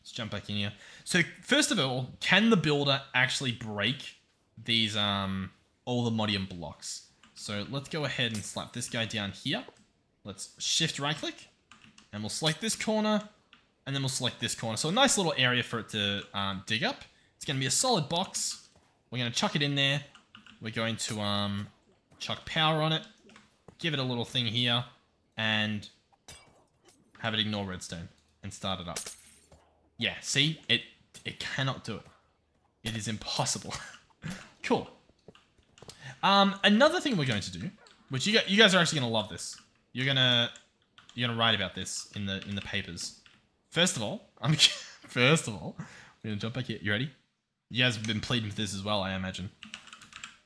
Let's jump back in here. So first of all, can the builder actually break these, all the Modium blocks? So let's go ahead and slap this guy down here. Let's shift right click and we'll select this corner and then we'll select this corner. So a nice little area for it to dig up. It's going to be a solid box. We're going to chuck it in there. We're going to chuck power on it, give it a little thing here and have it ignore redstone and start it up. Yeah, see, it cannot do it. It is impossible. Cool. Another thing we're going to do, which you guys are actually gonna love this. You're gonna write about this in the papers. First of all, we're gonna jump back here. You ready? You guys have been pleading for this as well, I imagine.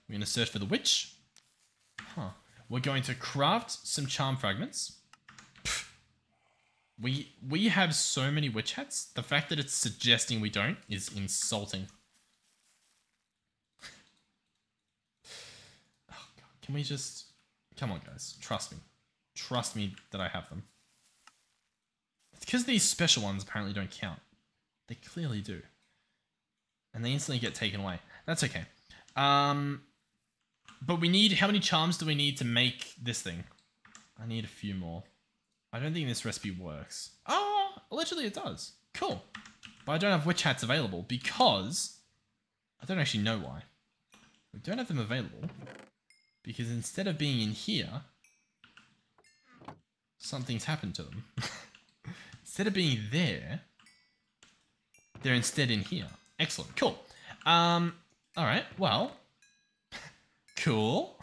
We're gonna search for the witch. Huh. We're going to craft some charm fragments. We have so many witch hats. The fact that it's suggesting we don't is insulting. Oh God. Can we just... Come on, guys. Trust me. Trust me that I have them. It's because these special ones apparently don't count. They clearly do. And they instantly get taken away. That's okay. But we need... How many charms do we need to make this thing? I need a few more. I don't think this recipe works. Oh, allegedly it does. Cool. But I don't have witch hats available because... I don't actually know why. We don't have them available because instead of being in here, something's happened to them. Instead of being there, they're instead in here. Excellent. Cool. Alright, well... Cool.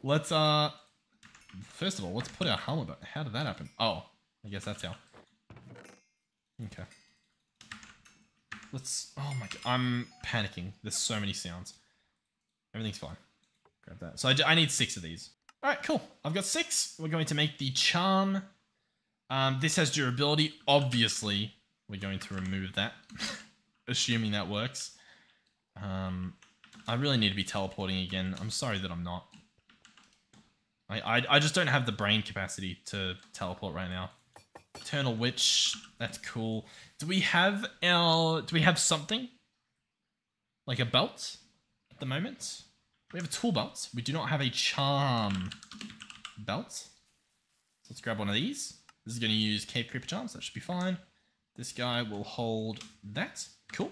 Let's, first of all, let's put our helmet back. How did that happen? Oh, I guess that's how. Okay. Let's... Oh my God. I'm panicking. There's so many sounds. Everything's fine. Grab that. So I need 6 of these. Alright, cool. I've got 6. We're going to make the charm. This has durability. Obviously, we're going to remove that. Assuming that works. I really need to be teleporting again. I'm sorry that I'm not. I just don't have the brain capacity to teleport right now. Eternal Witch, that's cool. Do we have something? Like a belt at the moment? We have a tool belt. We do not have a charm belt. So let's grab one of these. This is going to use Cave Creeper charms. That should be fine. This guy will hold that. Cool.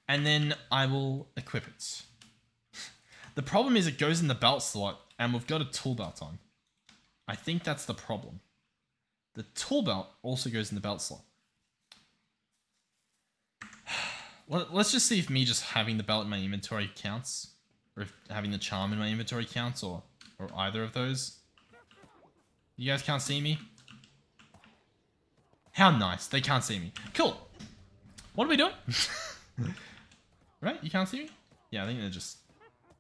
And then I will equip it. The problem is it goes in the belt slot and we've got a tool belt on. I think that's the problem. The tool belt also goes in the belt slot. Let's just see if me just having the belt in my inventory counts. Or if having the charm in my inventory counts, or either of those. You guys can't see me? How nice. They can't see me. Cool. What are we doing? Right? You can't see me? Yeah, I think they're just...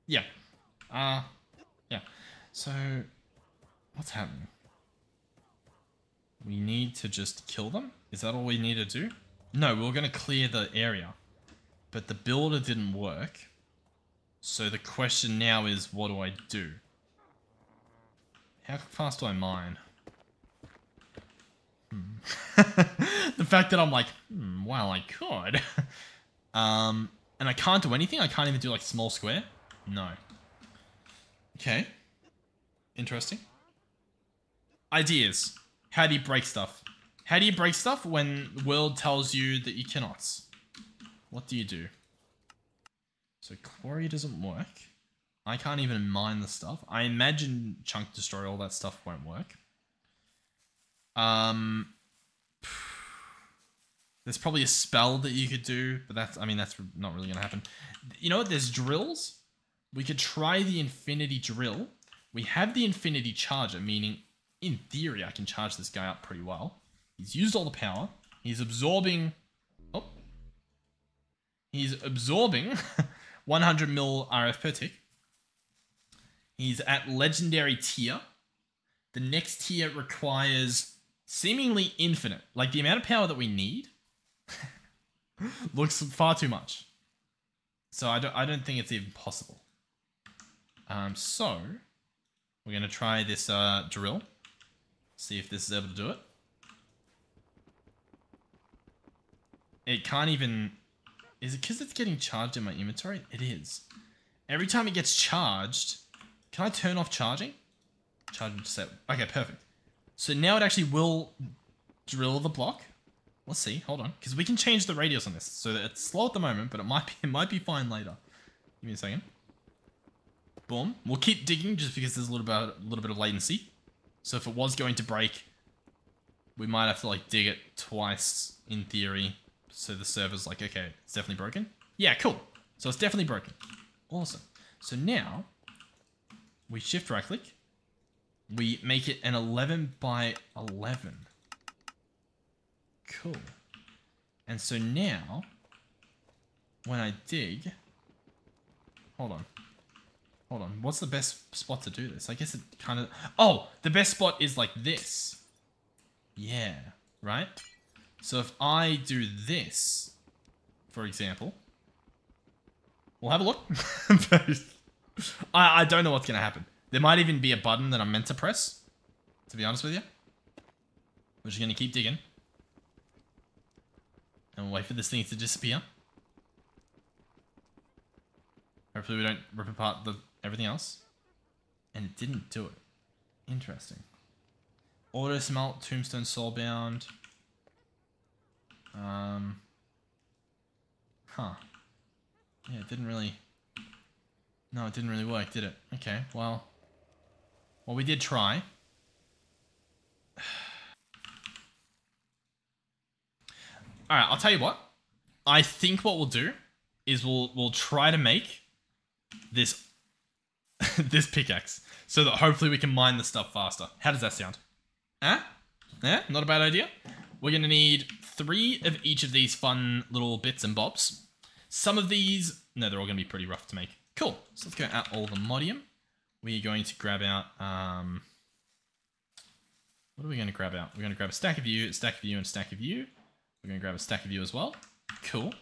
Yeah. Yeah. So, what's happening? We need to just kill them? Is that all we need to do? No, we were going to clear the area. But the builder didn't work. So the question now is, what do I do? How fast do I mine? The fact that I'm like, well, I could. And I can't do anything? I can't even do like small square? No. Okay. Interesting. Ideas. How do you break stuff? How do you break stuff when the world tells you that you cannot? What do you do? So quarry doesn't work. I can't even mine the stuff. I imagine chunk destroy, all that stuff won't work. There's probably a spell that you could do, but that's not really gonna happen. You know what? There's drills. We could try the infinity drill. We have the infinity charger, meaning in theory I can charge this guy up pretty well. He's used all the power. He's absorbing. Oh, he's absorbing 100 mil RF per tick. He's at legendary tier. The next tier requires seemingly infinite. Like the amount of power that we need looks far too much. So I don't think it's even possible. So we're gonna try this drill. See if this is able to do it. It can't even. Is it because it's getting charged in my inventory? It is. Every time it gets charged, can I turn off charging? Charging to set. Okay, perfect. So now it actually will drill the block. Let's see. Hold on, because we can change the radius on this. So that it's slow at the moment, but it might be fine later. Give me a second. Boom. We'll keep digging just because there's a little bit of latency. So if it was going to break, we might have to like dig it twice in theory. So the server's like, okay, it's definitely broken. Yeah, cool. So it's definitely broken. Awesome. So now we shift right click. We make it an 11 by 11. Cool. And so now when I dig, hold on. What's the best spot to do this? I guess it kind of... Oh, the best spot is like this. Yeah, right? So if I do this, for example, we'll have a look. I don't know what's going to happen. There might even be a button that I'm meant to press, to be honest with you. We're just going to keep digging. And we'll wait for this thing to disappear. Hopefully we don't rip apart everything else. And it didn't do it. Interesting. Auto smelt, tombstone soulbound. Huh. Yeah, it didn't really... No, it didn't really work, did it? Okay, well... Well, we did try. Alright, I'll tell you what. I think what we'll do is we'll try to make this this pickaxe so that hopefully we can mine the stuff faster. How does that sound? Huh? Yeah, not a bad idea. We're going to need 3 of each of these fun little bits and bobs. Some of these... No, they're all going to be pretty rough to make. Cool. So let's go out all the modium. We're going to grab out... what are we going to grab out? We're going to grab a stack of you, a stack of you, and a stack of you. We're going to grab a stack of you as well. Cool.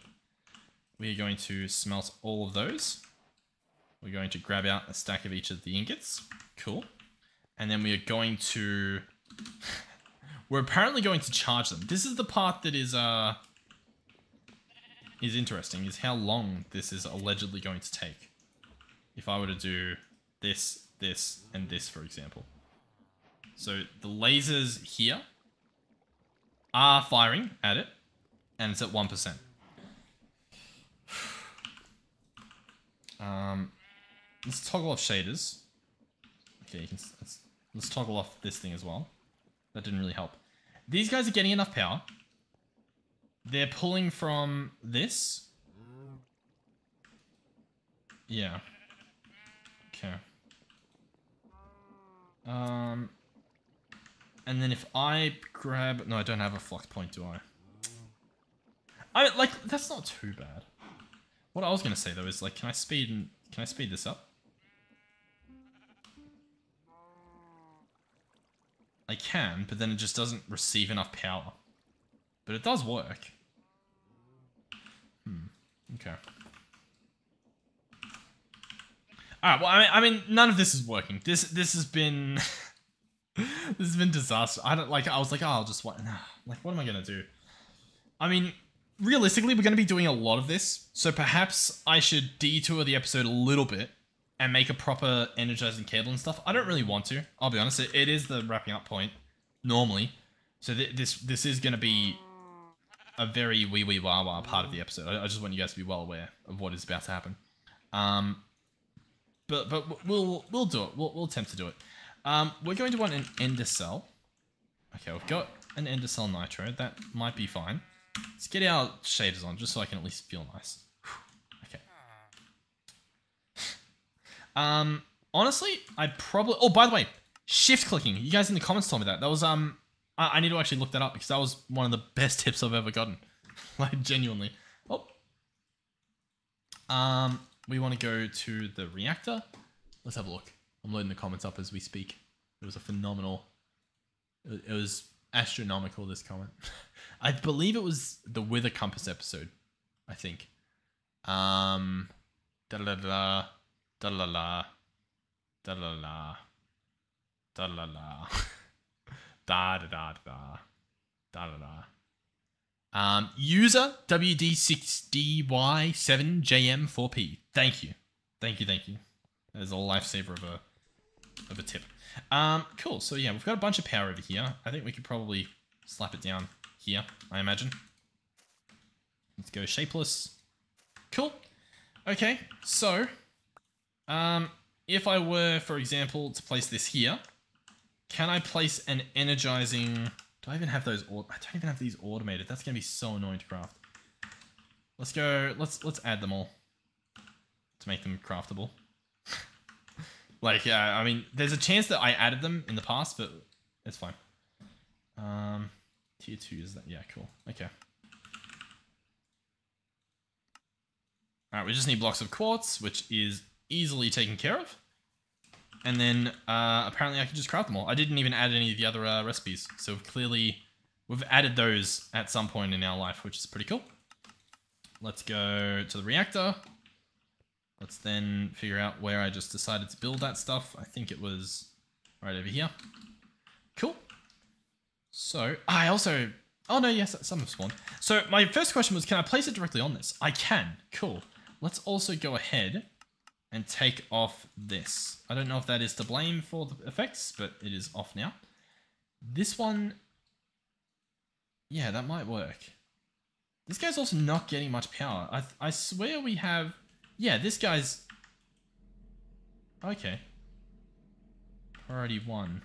We're going to smelt all of those. We're going to grab out a stack of each of the ingots. Cool. And then we are going to... We're apparently going to charge them. This is the part that is interesting, is how long this is allegedly going to take. If I were to do this, this, and this, for example. So the lasers here are firing at it, and it's at 1%. Let's toggle off shaders. Okay, you can, let's toggle off this thing as well. That didn't really help. These guys are getting enough power. They're pulling from this. Yeah. Okay. And then if I grab... No, I don't have a flux point, do I? Like, that's not too bad. What I was going to say, though, is, like, can I speed this up? I can, but then it just doesn't receive enough power. But it does work. Okay. Alright, well, I mean, none of this is working. This has been... this has been disaster. I was like, oh, I'll just... What am I going to do? I mean, realistically, we're going to be doing a lot of this. So perhaps I should detour the episode a little bit and make a proper energizing cable and stuff. I don't really want to. I'll be honest. It is the wrapping up point, normally. So this is going to be a very wee wah wah part of the episode. I just want you guys to be well aware of what is about to happen. But we'll do it. We'll attempt to do it. We're going to want an ender cell. Okay, we've got an ender cell nitro. That might be fine. Let's get our shaders on, just so I can at least feel nice. Okay. Honestly, I probably... Oh, by the way, shift clicking. You guys in the comments told me that. That was, I need to actually look that up because that was one of the best tips I've ever gotten. Like, genuinely. Oh. We want to go to the reactor. Let's have a look. I'm loading the comments up as we speak. It was a phenomenal... It was astronomical, this comment. I believe it was the Wither Compass episode, I think. Da-da-da-da. Da-da-da-da. Da-da-da-da. Da-da-da-da. Da-da-da-da. Da-da-da. User WD6DY7JM4P. Thank you. Thank you, thank you. That is a lifesaver of a tip. Cool. So yeah, we've got a bunch of power over here. I think we could probably slap it down here, I imagine. Let's go shapeless. Cool. Okay, so if I were, for example, to place this here, can I place an energizing... Do I even have those? I don't even have these automated. That's gonna be so annoying to craft. Let's go. Let's add them all to make them craftable. Like, I mean, there's a chance that I added them in the past, but it's fine. Tier 2 is that? Yeah, cool. Okay. All right, we just need blocks of quartz, which is easily taken care of. And then apparently I can just craft them all. I didn't even add any of the other recipes. So we've added those at some point in our life, which is pretty cool. Let's go to the reactor. Let's then figure out where I just decided to build that stuff. I think it was right over here. Cool. So I also... Oh no, yes, some have spawned. So my first question was, can I place it directly on this? I can. Cool. Let's also go ahead and take off this. I don't know if that is to blame for the effects, but it is off now. This one, yeah, that might work. This guy's also not getting much power. I swear we have, yeah, this guy's, okay. Priority 1.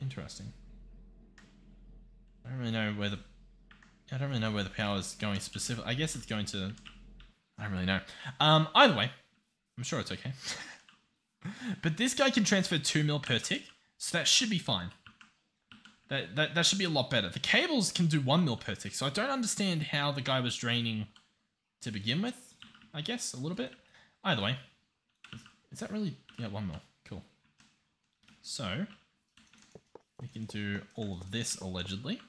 Interesting. I don't really know where the power is going specific. I guess it's going to, I don't really know. Either way, I'm sure it's okay. But this guy can transfer 2 mil per tick, so that should be fine. That should be a lot better. The cables can do 1 mil per tick, so I don't understand how the guy was draining to begin with, I guess, a little bit. Either way, is that really, yeah, 1 mil, cool. So, we can do all of this, allegedly.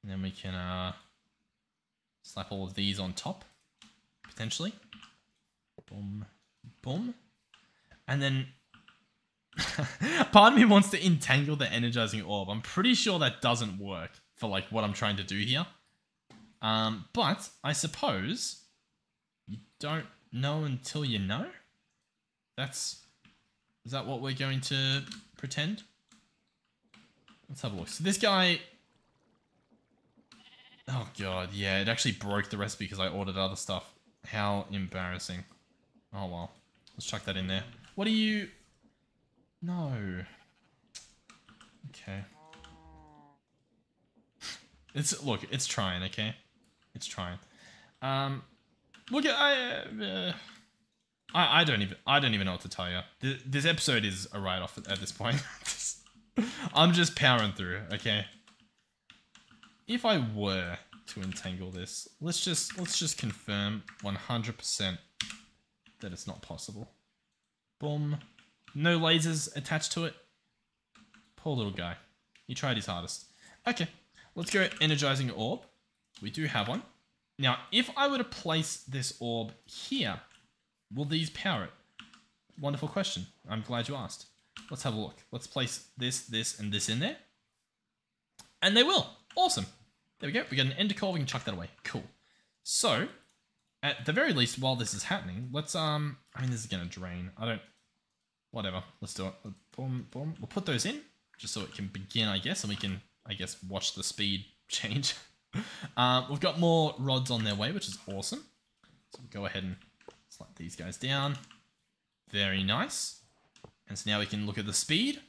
And then we can slap all of these on top, potentially. Boom, boom. And then part of me wants to entangle the energizing orb. I'm pretty sure that doesn't work for like what I'm trying to do here. But I suppose you don't know until you know. Is that what we're going to pretend? Let's have a look. So this guy, oh god, yeah, it actually broke the recipe because I ordered other stuff. How embarrassing. Oh well, let's chuck that in there. What are you? No. Okay. Look, it's trying, okay? It's trying. Look at I don't even know what to tell you. This episode is a write-off at this point. I'm just powering through, okay? If I were to entangle this, let's just confirm 100% that it's not possible. Boom. No lasers attached to it. Poor little guy. He tried his hardest. Okay, let's go energizing orb. We do have one. Now, if I were to place this orb here, will these power it? Wonderful question. I'm glad you asked. Let's have a look. Let's place this, and this in there. And they will. Awesome. There we go. We got an ender core. We can chuck that away. Cool. So, at the very least, while this is happening, let's, I mean, this is going to drain. Whatever. Let's do it. Boom, boom. We'll put those in, just so it can begin, I guess, and we can, I guess, watch the speed change. We've got more rods on their way, which is awesome. So we'll go ahead and slap these guys down. Very nice. And so now we can look at the speed.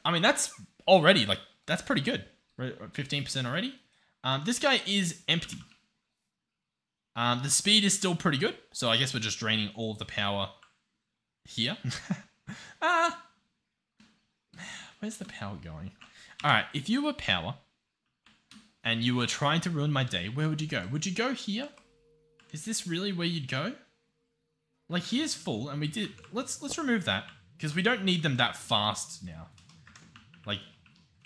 I mean, that's already, like, that's pretty good. We're at 15% already. This guy is empty. The speed is still pretty good, so I guess we're just draining all of the power here. Where's the power going? Alright, if you were power, and you were trying to ruin my day, where would you go? Would you go here? Is this really where you'd go? Like, here's full, and we did... Let's remove that, because we don't need them that fast now. Like,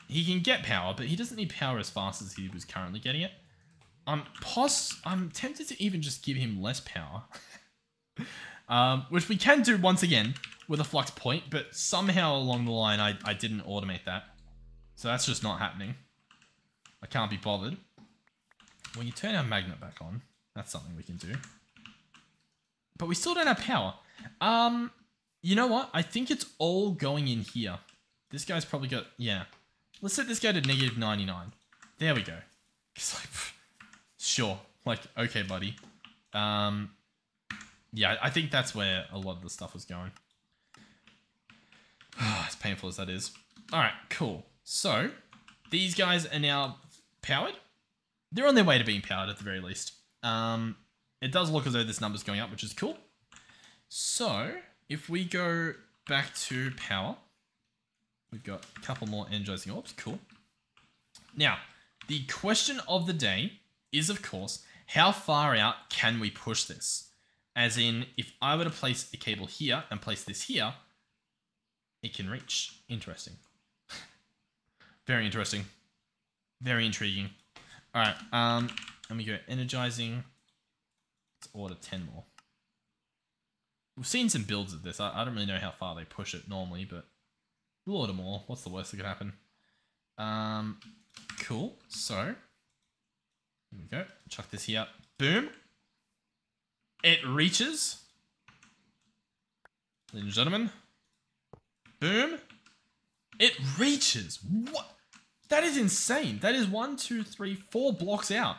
he can get power, but he doesn't need power as fast as he was currently getting it. I'm tempted to even just give him less power. Which we can do once again with a flux point, but somehow along the line I didn't automate that. So that's just not happening. I can't be bothered. When you turn our magnet back on, that's something we can do. But we still don't have power. You know what? I think it's all going in here. This guy's probably got... Yeah. Let's set this guy to negative 99. There we go. It's like... Sure. Like, okay, buddy. Yeah, I think that's where a lot of the stuff was going. As painful as that is. Alright, cool. So, these guys are now powered. They're on their way to being powered at the very least. It does look as though this number's going up, which is cool. So, if we go back to power, we've got a couple more energizing orbs. Cool. Now, the question of the day is, of course, how far out can we push this? As in, if I were to place a cable here and place this here, it can reach. Interesting. Very interesting. Very intriguing. Alright, and we go energizing. Let's order 10 more. We've seen some builds of this. I don't really know how far they push it normally, but we'll order more. What's the worst that could happen? Cool. So, here we go. Chuck this here. Boom. It reaches. Ladies and gentlemen. Boom. It reaches. What? That is insane. That is 1, 2, 3, 4 blocks out.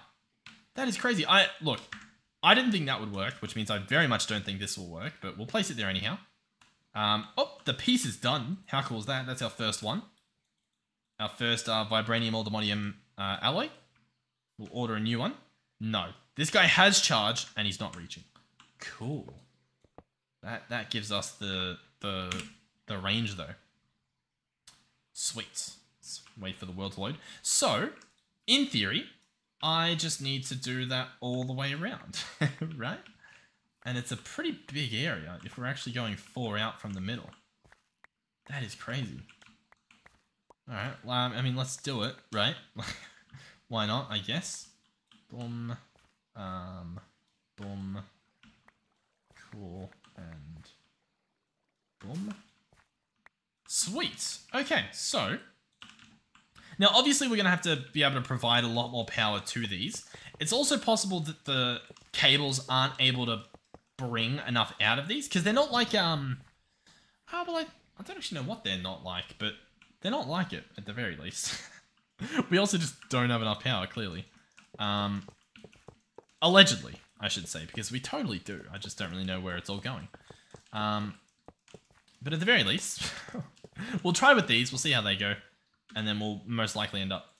That is crazy. Look, I didn't think that would work, which means I very much don't think this will work, but we'll place it there anyhow. Oh, the piece is done. How cool is that? That's our first one. Our first vibranium ultimonium alloy. We'll order a new one. No. This guy has charge, and he's not reaching. Cool. That gives us the range, though. Sweet. Let's wait for the world to load. So, in theory, I just need to do that all the way around, right? And it's a pretty big area if we're actually going 4 out from the middle. That is crazy. Alright, well, I mean, let's do it, right? Why not, I guess? Boom. Boom. Cool. And boom. Sweet. Okay, so now obviously we're going to have to be able to provide a lot more power to these. It's also possible that the cables aren't able to bring enough out of these because they're not like I don't actually know what they're not like, but they're not like it at the very least. We also just don't have enough power, clearly. Allegedly, I should say, because we totally do. I just don't really know where it's all going. But at the very least, we'll try with these. We'll see how they go. And then we'll most likely end up,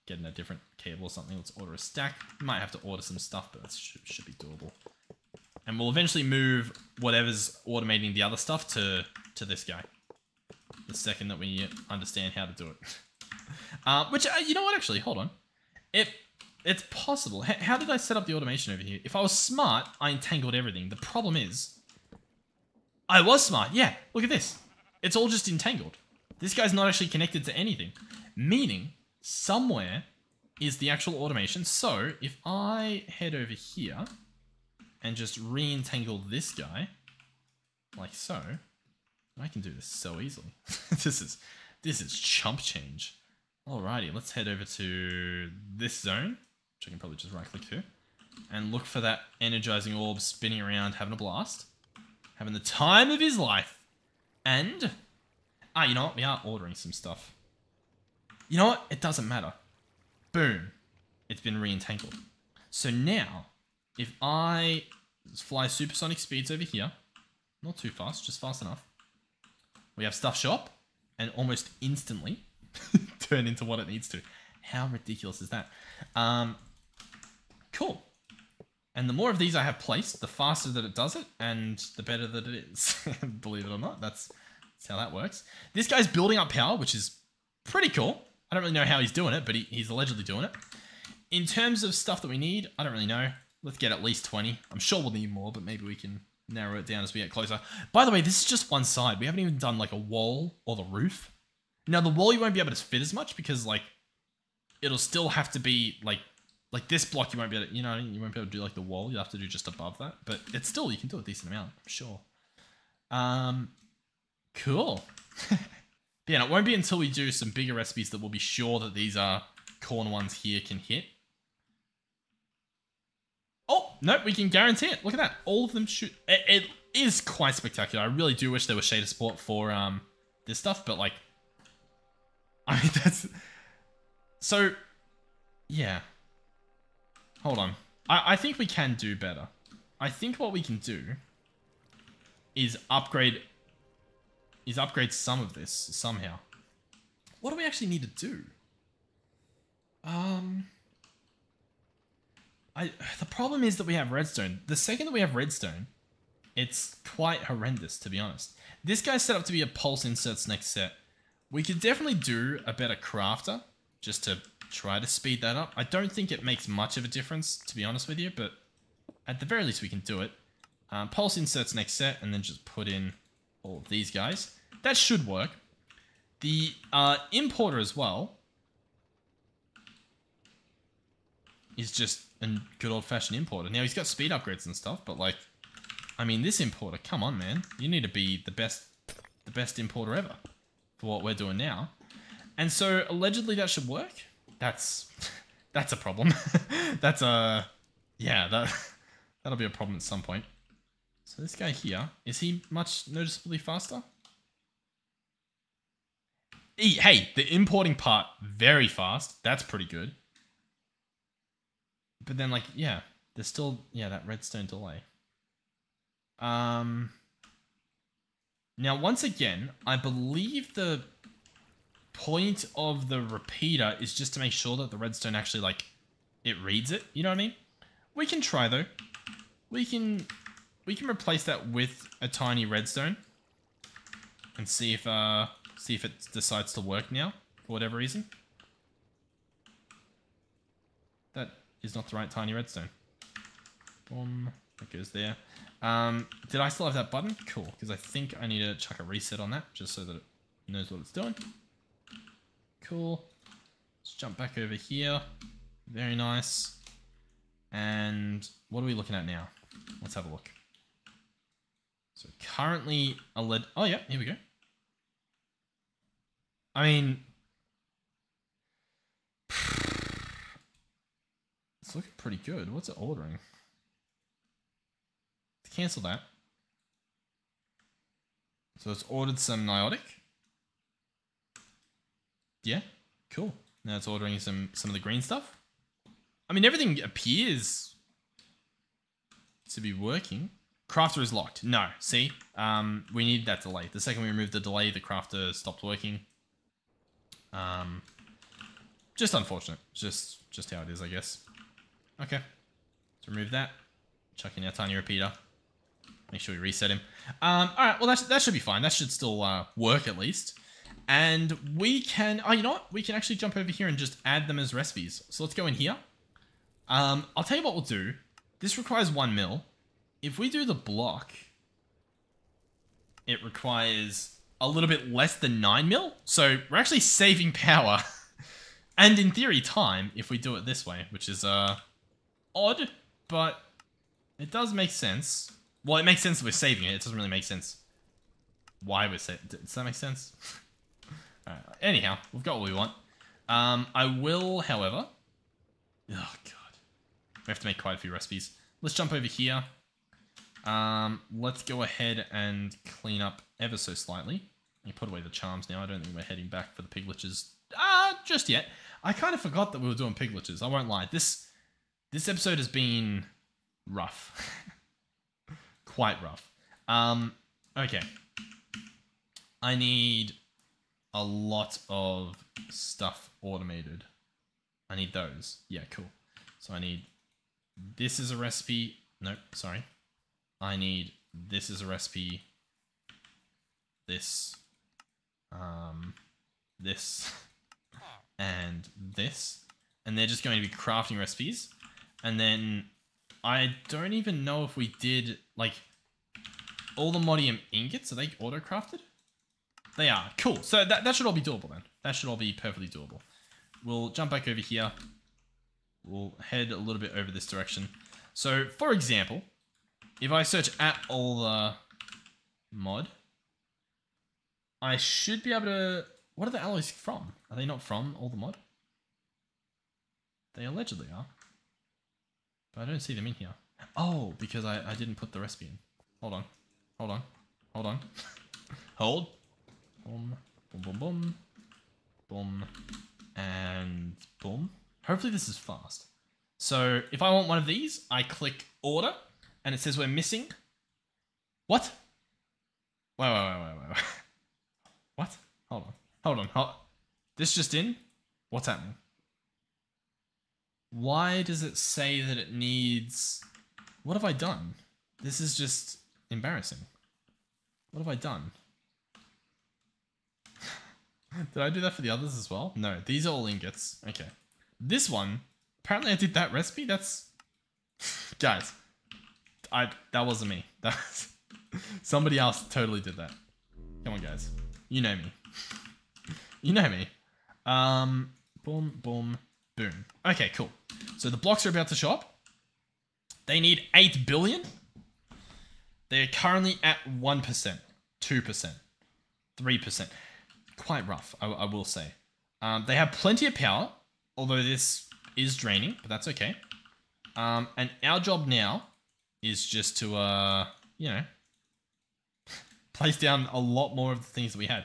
getting a different cable or something. Let's order a stack. We might have to order some stuff, but that should be doable. And we'll eventually move whatever's automating the other stuff to this guy. The second that we understand how to do it. Which, you know what, actually, hold on. It's possible. How did I set up the automation over here? If I was smart, I entangled everything. The problem is, I was smart. Yeah, look at this. It's all just entangled. This guy's not actually connected to anything. Meaning, somewhere is the actual automation. So, if I head over here and just re-entangle this guy, like so, I can do this so easily. This is chump change. Alrighty, let's head over to this zone, which I can probably just right-click to, and look for that energizing orb spinning around, having a blast, having the time of his life. And, you know what? We are ordering some stuff. You know what? It doesn't matter. Boom. It's been re-entangled. So now, if I fly supersonic speeds over here, not too fast, just fast enough, we have stuff show up, and almost instantly turn into what it needs to. How ridiculous is that? Cool. And the more of these I have placed, the faster that it does it, and the better that it is. Believe it or not, that's how that works. This guy's building up power, which is pretty cool. I don't really know how he's doing it, but he's allegedly doing it. In terms of stuff that we need, I don't really know. Let's get at least 20. I'm sure we'll need more, but maybe we can narrow it down as we get closer. By the way, this is just one side. We haven't even done like a wall or the roof. Now, the wall you won't be able to fit as much because like it'll still have to be like this block you won't be able to, you won't be able to do like the wall. You'll have to do just above that. But it's still, you can do a decent amount, I'm sure. Cool. But yeah, it won't be until we do some bigger recipes that we'll be sure that these corner ones here can hit. Oh, no, we can guarantee it. Look at that. All of them shoot. It is quite spectacular. I really do wish there was shader support for this stuff, but like, I mean, that's... So, yeah. Hold on. I think we can do better. I think what we can do is upgrade some of this somehow. What do we actually need to do? The problem is that we have redstone. The second that we have redstone, it's quite horrendous, to be honest. This guy's set up to be a pulse inserts next set. We could definitely do a better crafter, just to try to speed that up. I don't think it makes much of a difference, to be honest with you, but at the very least we can do it. Pulse inserts next set, and then just put in all of these guys. That should work. The importer as well is just a good old-fashioned importer. Now, he's got speed upgrades and stuff, but like, I mean, this importer, come on, man. You need to be the best importer ever for what we're doing now. And so, allegedly, that should work. That's a problem. Yeah, that'll be a problem at some point. So this guy here, is he much noticeably faster? Hey, the importing part, very fast. That's pretty good. But then, like, yeah, there's still, yeah, that redstone delay. Now, once again, I believe the point of the repeater is just to make sure that the redstone actually, like, it reads it. You know what I mean? We can try, though. We can replace that with a tiny redstone and see if it decides to work now for whatever reason. That is not the right tiny redstone. Boom. That goes there. Did I still have that button? Cool, because I think I need to chuck a reset on that just so that it knows what it's doing. Cool. Let's jump back over here. Very nice. And what are we looking at now? Let's have a look. So currently a lead... Oh yeah, here we go. I mean... It's looking pretty good. What's it ordering? Cancel that. So it's ordered some niotic. Yeah, cool. Now it's ordering some of the green stuff. I mean, everything appears to be working. Crafter is locked. No, see? We need that delay. The second we remove the delay, the crafter stopped working. Just unfortunate. Just how it is, I guess. Okay. Let's remove that. Chuck in our tiny repeater. Make sure we reset him. Alright, well that should be fine. That should still work at least. And we can... Oh, you know what? We can actually jump over here and just add them as recipes. So let's go in here. I'll tell you what we'll do. This requires 1 mil. If we do the block, it requires a little bit less than 9 mil. So we're actually saving power. And in theory, time, if we do it this way, which is odd, but it does make sense. Well, it makes sense that we're saving it. It doesn't really make sense why we're saving it. Does that make sense? Alright, anyhow, we've got what we want. I will, however... Oh, God. We have to make quite a few recipes. Let's jump over here. Let's go ahead and clean up ever so slightly. You put away the charms now. I don't think we're heading back for the piglitches just yet. I kind of forgot that we were doing piglitches. I won't lie. This episode has been rough. Quite rough. Okay. I need a lot of stuff automated. I need those. Yeah, cool. So I need this is a recipe. Nope, sorry. I need this is a recipe. This, this, and this. And they're just going to be crafting recipes. And then I don't even know if we did, like, all the Modium ingots. Are they auto-crafted? They are. Cool. So that should all be doable then. That should all be perfectly doable. We'll jump back over here. We'll head a little bit over this direction. So, for example, if I search at all the mod, I should be able to... What are the alloys from? Are they not from all the mod? They allegedly are. But I don't see them in here. Oh, because I didn't put the recipe in. Hold on. Hold on. Hold on. Hold. Boom. Boom, boom, boom. Boom. And boom. Hopefully this is fast. So if I want one of these, I click order and it says we're missing. What? Wait. What? Hold on. This just in? What's happening? Why does it say that it needs... What have I done? This is just embarrassing. What have I done? Did I do that for the others as well? No, these are all ingots. Okay. This one, apparently I did that recipe. That's... Guys, that wasn't me. That was... Somebody else totally did that. Come on, guys. You know me. You know me. Boom, boom, boom. Okay, cool. So the blocks are about to show up. They need 8 billion. They're currently at 1%, 2%, 3%. Quite rough, I will say. They have plenty of power, although this is draining, but that's okay. And our job now is just to, you know, place down a lot more of the things that we had.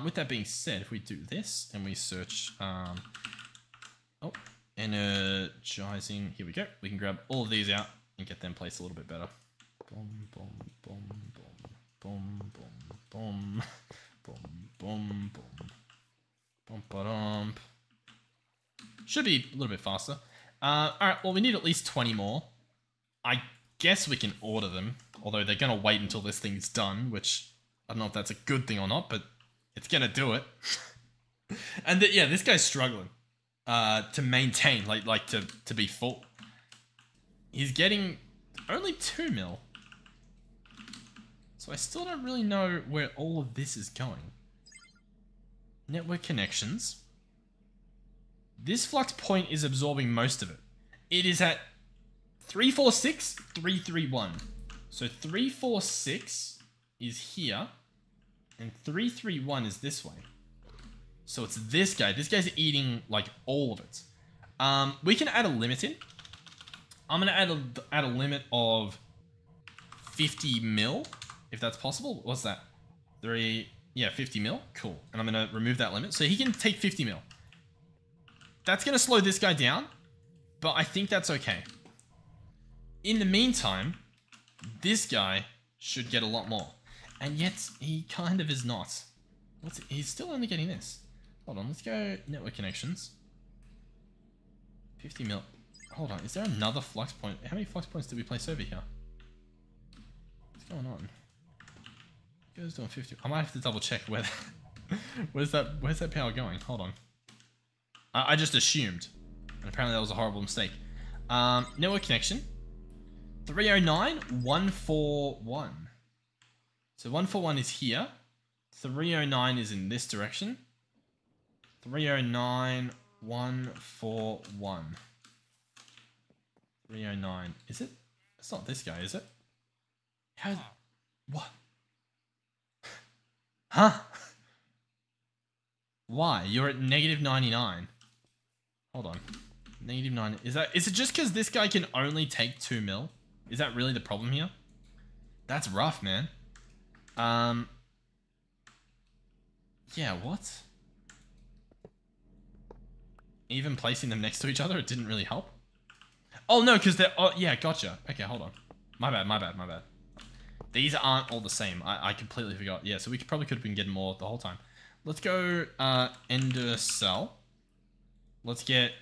With that being said, if we do this and we search, energizing, here we go. We can grab all of these out and get them placed a little bit better. Boom, boom, boom, boom, boom, boom, boom, boom, boom, boom, boom, ba-dum. Should be a little bit faster. Alright, well, we need at least 20 more. I guess we can order them, although they're going to wait until this thing's done, which I don't know if that's a good thing or not, but it's going to do it. And yeah, this guy's struggling to maintain, like to be full. He's getting only 2 mil. So I still don't really know where all of this is going. Network connections. This flux point is absorbing most of it. It is at 346, 331. So 346 is here, and 331 is this way. So it's this guy. This guy's eating like all of it. We can add a limit in. I'm gonna add a limit of 50 mil, if that's possible. What's that? 50 mil. Cool. And I'm gonna remove that limit, so he can take 50 mil. That's gonna slow this guy down, but I think that's okay. In the meantime, this guy should get a lot more, and yet he kind of is not. He's still only getting this. Hold on, let's go network connections. 50 mil. Hold on, is there another flux point? How many flux points did we place over here? What's going on? Goes doing 50. I might have to double check where. Where's that power going? Hold on. I just assumed, and apparently that was a horrible mistake. Network connection. 309 141. So 141 is here. 309 is in this direction. 309 141. 309. Is it? It's not this guy, is it? How? What? Huh? Why? You're at negative 99. Hold on. Negative 9. Is it just because this guy can only take 2 mil? Is that really the problem here? That's rough, man. Yeah, what? Even placing them next to each other, it didn't really help? Oh, no, because they're... Oh, yeah, gotcha. Okay, hold on. My bad. These aren't all the same. I completely forgot. Yeah, so we probably could have been getting more the whole time. Let's go ender cell. Let's get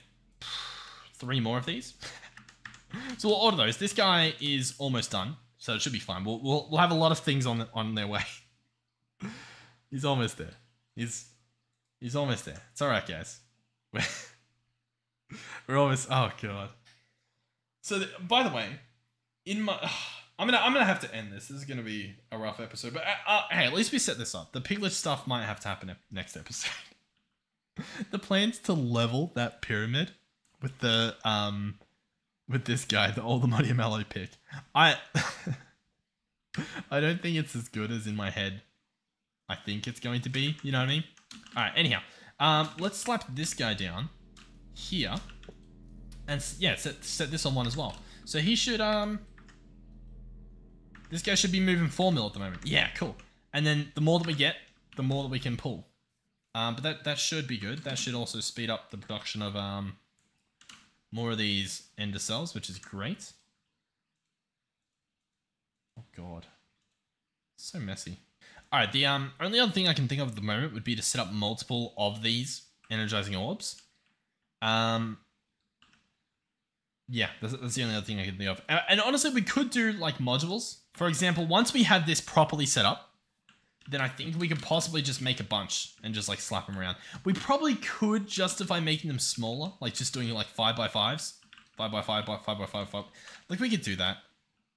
3 more of these. So we'll order those. This guy is almost done, so it should be fine. We'll have a lot of things on their way. He's almost there. He's almost there. It's all right, guys. We're almost. Oh god. So by the way, I'm gonna have to end this. This is gonna be a rough episode, but hey, at least we set this up. The piglet stuff might have to happen next episode. The plan's to level that pyramid with the with this guy, the Modpack Mallow pick. I don't think it's as good as in my head I think it's going to be. You know what I mean? All right. Anyhow, let's slap this guy down here, and yeah, set this on 1 as well. So he should this guy should be moving 4 mil at the moment. Yeah, cool. And then the more that we get, the more that we can pull. But that should be good. That should also speed up the production of more of these ender cells, which is great. Oh god, so messy. All right, the only other thing I can think of at the moment would be to set up multiple of these energizing orbs. Yeah, that's the only other thing I can think of. And honestly, we could do like modules. For example, once we have this properly set up, then I think we could possibly just make a bunch and just like slap them around. We probably could justify making them smaller, like just doing it like 5x5s, 5x5 by 5x5. Like we could do that.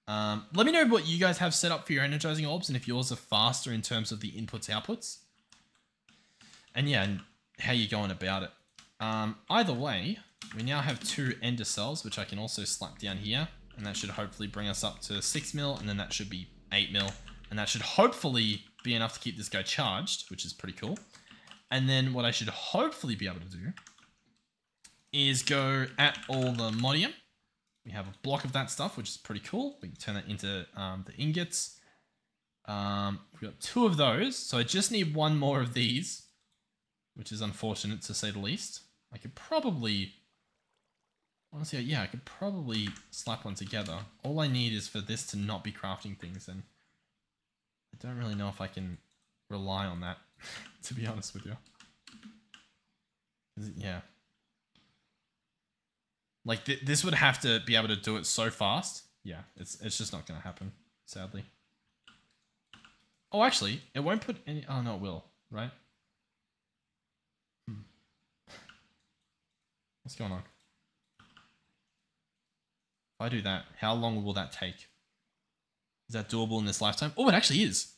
Let me know what you guys have set up for your energizing orbs and if yours are faster in terms of the inputs outputs. And yeah, and how you're going about it. Either way, we now have 2 ender cells, which I can also slap down here. And that should hopefully bring us up to 6 mil, and then that should be 8 mil. And that should hopefully be enough to keep this guy charged, which is pretty cool. And then what I should hopefully be able to do is go at all the modium. We have a block of that stuff, which is pretty cool. We can turn that into the ingots. We've got 2 of those, so I just need 1 more of these, which is unfortunate to say the least. I could probably, honestly, yeah, I could probably slap one together. All I need is for this to not be crafting things, and I don't really know if I can rely on that, to be honest with you. Yeah. Like, this would have to be able to do it so fast. Yeah, it's just not going to happen, sadly. Oh, actually, it won't put any... Oh, no, it will, right? What's going on? If I do that, how long will that take? Is that doable in this lifetime? Oh, it actually is.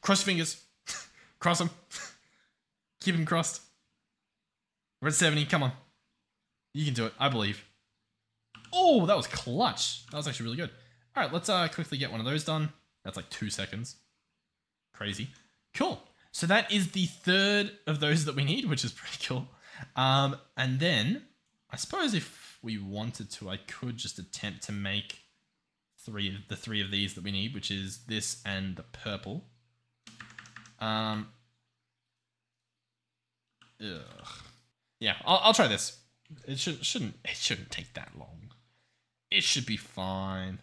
Cross your fingers. Cross them. Keep them crossed. We're at 70. Come on. You can do it. I believe. Oh, that was clutch. That was actually really good. All right, let's quickly get one of those done. That's like 2 seconds. Crazy. Cool. So that is the 3rd of those that we need, which is pretty cool. And then I suppose if we wanted to, I could just attempt to make the 3 of these that we need, which is this and the purple. Ugh. Yeah, I'll try this. It shouldn't take that long. It should be fine.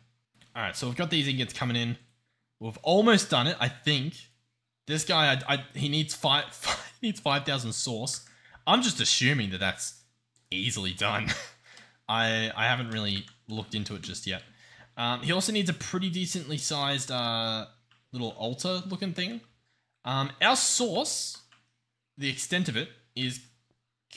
All right, so we've got these ingots coming in. We've almost done it, I think. This guy, he needs 5,000 source. I'm just assuming that that's easily done. I haven't really looked into it just yet. He also needs a pretty decently sized little altar looking thing. Our source, the extent of it, is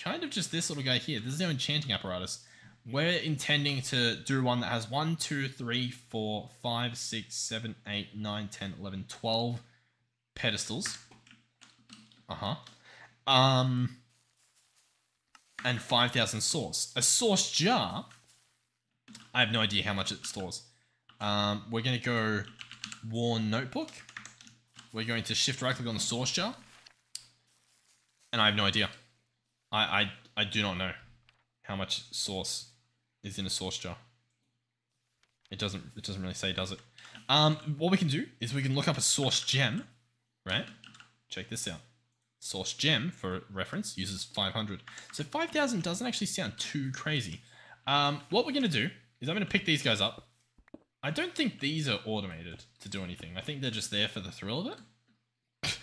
kind of just this little guy here. This is our enchanting apparatus. We're intending to do one that has 1, 2, 3, 4, 5, 6, 7, 8, 9, 10, 11, 12 pedestals. And 5,000 source. A source jar, I have no idea how much it stores. We're going to go worn notebook. We're going to shift right click on the source jar. And I have no idea. I do not know how much source is in a source jar. It doesn't really say, does it? What we can do is we can look up a source gem, right? Check this out. Source gem, for reference, uses 500. So 5,000 doesn't actually sound too crazy. What we're going to do is I'm going to pick these guys up. I don't think these are automated to do anything. I think they're just there for the thrill of it.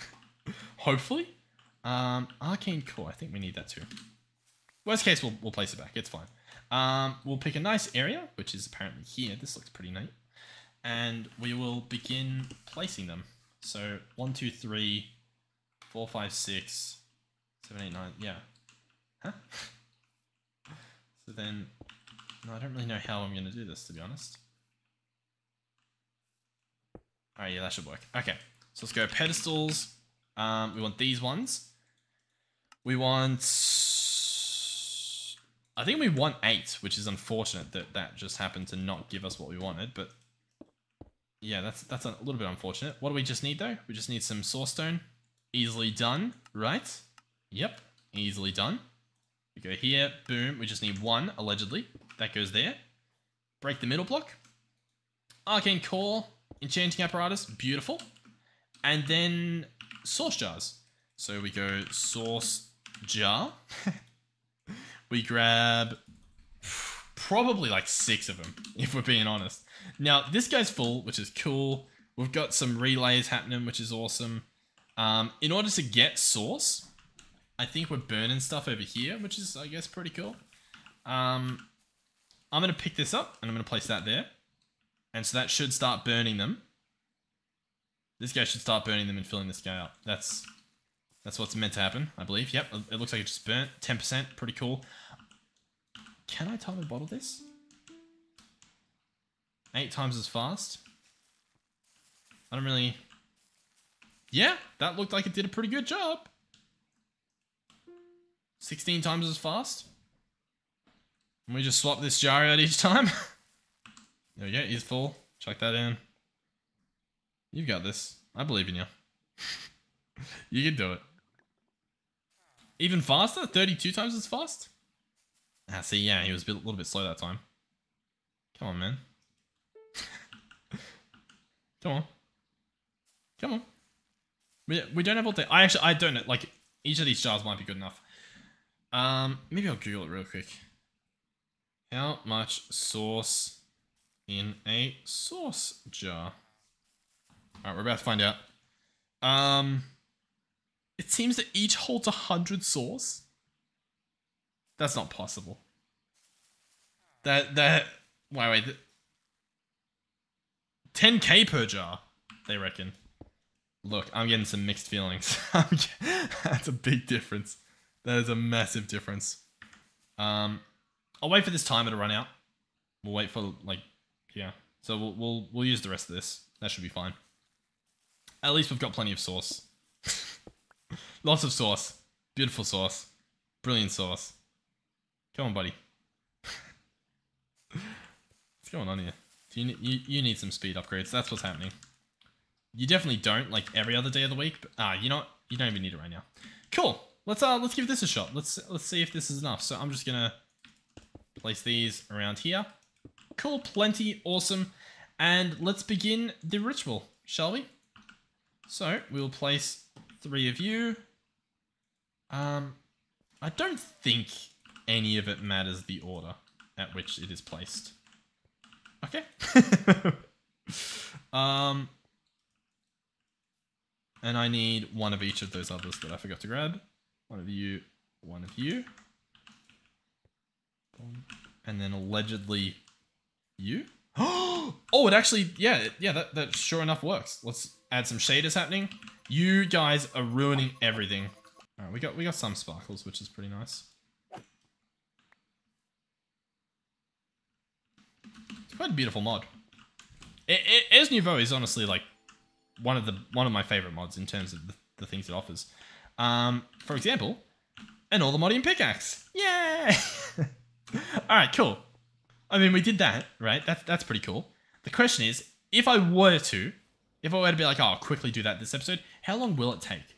Hopefully. Arcane core. I think we need that too. Worst case, we'll place it back. It's fine. We'll pick a nice area, which is apparently here. This looks pretty neat. And we will begin placing them. So 1, 2, 3, 4, 5, 6, 7, 8, 9. Yeah. Huh? So then, no, I don't really know how I'm going to do this, to be honest. Alright, yeah, that should work. Okay, so let's go pedestals. We want these ones. We want... I think we want 8, which is unfortunate that that just happened to not give us what we wanted, but... yeah, that's a little bit unfortunate. What do we just need, though? We just need some source stone. Easily done, right? Yep, easily done. We go here, boom. We just need 1, allegedly. That goes there. Break the middle block. Arcane core, enchanting apparatus, beautiful. And then source jars. So we go source jar. We grab probably like 6 of them, if we're being honest. Now, this guy's full, which is cool. We've got some relays happening, which is awesome. In order to get source, I think we're burning stuff over here, which is, I guess, pretty cool. I'm going to pick this up, and I'm going to place that there. And so that should start burning them. This guy should start burning them and filling this guy up. That's what's meant to happen, I believe. Yep, it looks like it just burnt. 10%, pretty cool. Can I time and bottle this? 8 times as fast? I don't really... yeah, that looked like it did a pretty good job. 16 times as fast. And we just swap this jar out each time. There we go, he's full. Chuck that in. You've got this. I believe in you. You can do it. Even faster? 32 times as fast? Ah, see, yeah, he was a little bit slow that time. Come on, man. Come on. Come on. We don't have all day. I don't know. Like, each of these jars might be good enough. Maybe I'll Google it real quick. How much sauce in a sauce jar? Alright, we're about to find out. It seems that each holds 100 sauce. That's not possible. Wait. 10k per jar, they reckon. Look, I'm getting some mixed feelings. That's a big difference. That is a massive difference. I'll wait for this timer to run out. We'll wait for, like, yeah. So we'll use the rest of this. That should be fine. At least we've got plenty of sauce. Lots of sauce. Beautiful sauce. Brilliant sauce. Come on, buddy. What's going on here? You need some speed upgrades. That's what's happening. You definitely don't, like, every other day of the week. But, you know what? You don't even need it right now. Cool. Let's give this a shot. Let's see if this is enough. So I'm just gonna place these around here. Cool, plenty, awesome. And let's begin the ritual, shall we? So we'll place 3 of you. I don't think any of it matters the order at which it is placed. Okay. And I need 1 of each of those others that I forgot to grab. 1 of you, 1 of you. And then allegedly you. Oh, it actually, yeah, that sure enough works. Let's add some shaders happening. You guys are ruining everything. All right, we got some sparkles, which is pretty nice. It's quite a beautiful mod. Es Nouveau is honestly like one of my favorite mods in terms of the things it offers. For example, an All-the-Modium pickaxe. Yay! All right, cool. I mean, we did that, right? That's pretty cool. The question is, if I were to be like, oh, I'll quickly do that this episode, how long will it take?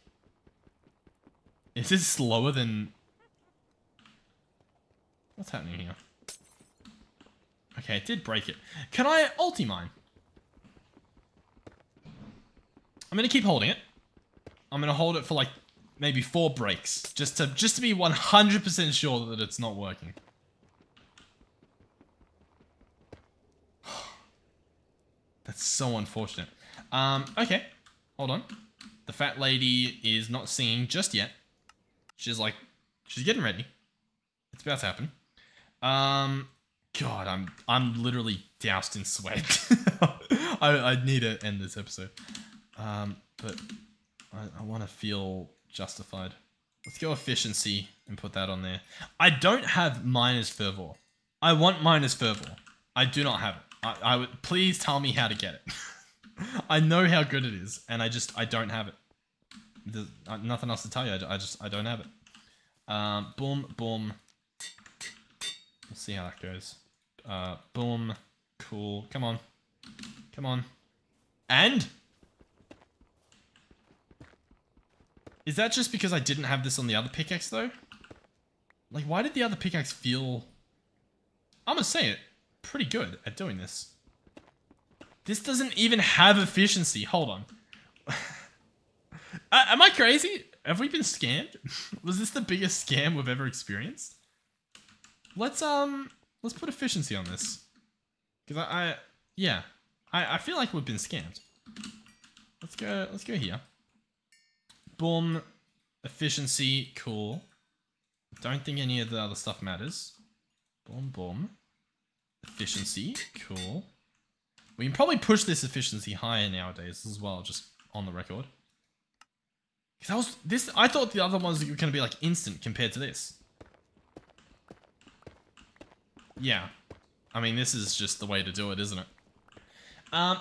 Is this slower than... What's happening here? Okay, it did break it. Can I ulti-mine? I'm going to keep holding it. I'm going to hold it for like maybe 4 breaks. Just to be 100% sure that it's not working. That's so unfortunate. Okay. Hold on. The fat lady is not singing just yet. She's getting ready. It's about to happen. God, I'm literally doused in sweat. I need to end this episode. But I want to feel justified. Let's go efficiency and put that on there. I don't have miners fervor. I want miners fervor. I do not have it. I would please tell me how to get it. I know how good it is, and I don't have it. There's nothing else to tell you. I don't have it. Boom, boom. We'll see how that goes. Boom. Cool. Come on. Come on. And? Is that just because I didn't have this on the other pickaxe, though? Like, why did the other pickaxe feel... I'm gonna say it. Pretty good at doing this. This doesn't even have efficiency. Hold on. Am I crazy? Have we been scammed? Was this the biggest scam we've ever experienced? Let's put efficiency on this. Because I feel like we've been scammed. Let's go here. Boom. Efficiency, cool. Don't think any of the other stuff matters. Boom, boom. Efficiency, cool. We can probably push this efficiency higher nowadays as well, just on the record. I thought the other ones were going to be like instant compared to this. Yeah. I mean, this is just the way to do it, isn't it?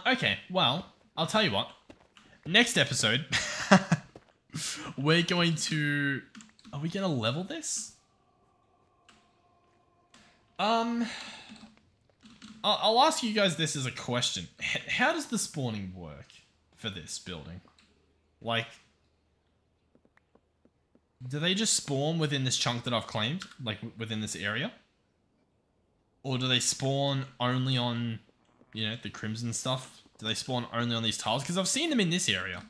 Okay, well, I'll tell you what. Next episode, we're going to... Are we going to level this? I'll ask you guys this as a question. How does the spawning work for this building? Like, do they just spawn within this chunk that I've claimed? Like, within this area? Or do they spawn only on, you know, the crimson stuff? Do they spawn only on these tiles? Because I've seen them in this area.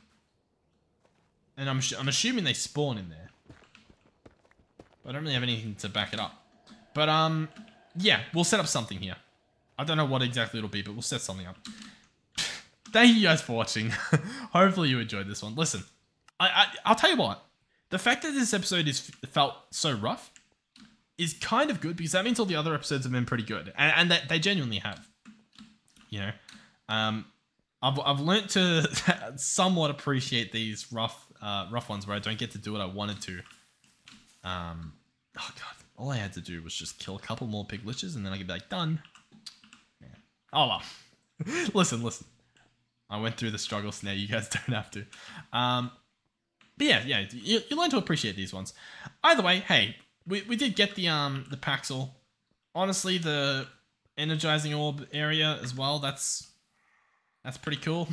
And I'm assuming they spawn in there. But I don't really have anything to back it up. But, yeah, we'll set up something here. I don't know what exactly it'll be, but we'll set something up. Thank you guys for watching. Hopefully you enjoyed this one. Listen, I'll tell you what. The fact that this episode felt so rough is kind of good, because that means all the other episodes have been pretty good. And that they genuinely have. You know? I've learnt to somewhat appreciate these rough ones where I don't get to do what I wanted to. Oh god. All I had to do was just kill a couple more piglitches and then I could be like, done. Yeah. Oh well. Listen. I went through the struggles now, you guys don't have to. But yeah, you learn to appreciate these ones. Either way, hey, we did get the Paxel. Honestly, the energizing orb area as well, that's pretty cool.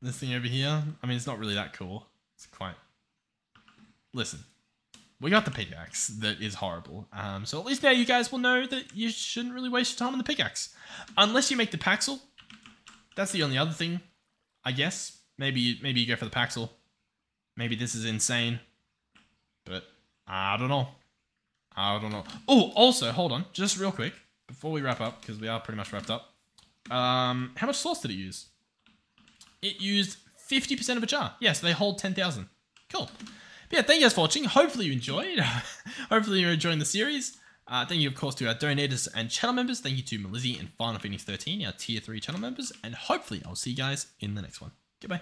This thing over here, I mean, it's not really that cool. It's quite... Listen, we got the pickaxe that is horrible. So at least now you guys will know that you shouldn't really waste your time on the pickaxe. Unless you make the Paxel. That's the only other thing, I guess. Maybe you go for the Paxel. Maybe this is insane. But I don't know. Oh, also, hold on. Just real quick. Before we wrap up, because we are pretty much wrapped up. How much sauce did it use? It used 50% of a jar. Yeah, so they hold 10,000. Cool. But yeah, thank you guys for watching. Hopefully you enjoyed. Hopefully you're enjoying the series. Thank you, of course, to our donators and channel members. Thank you to Melizzy and Final Phoenix 13, our tier 3 channel members. And hopefully I'll see you guys in the next one. Goodbye.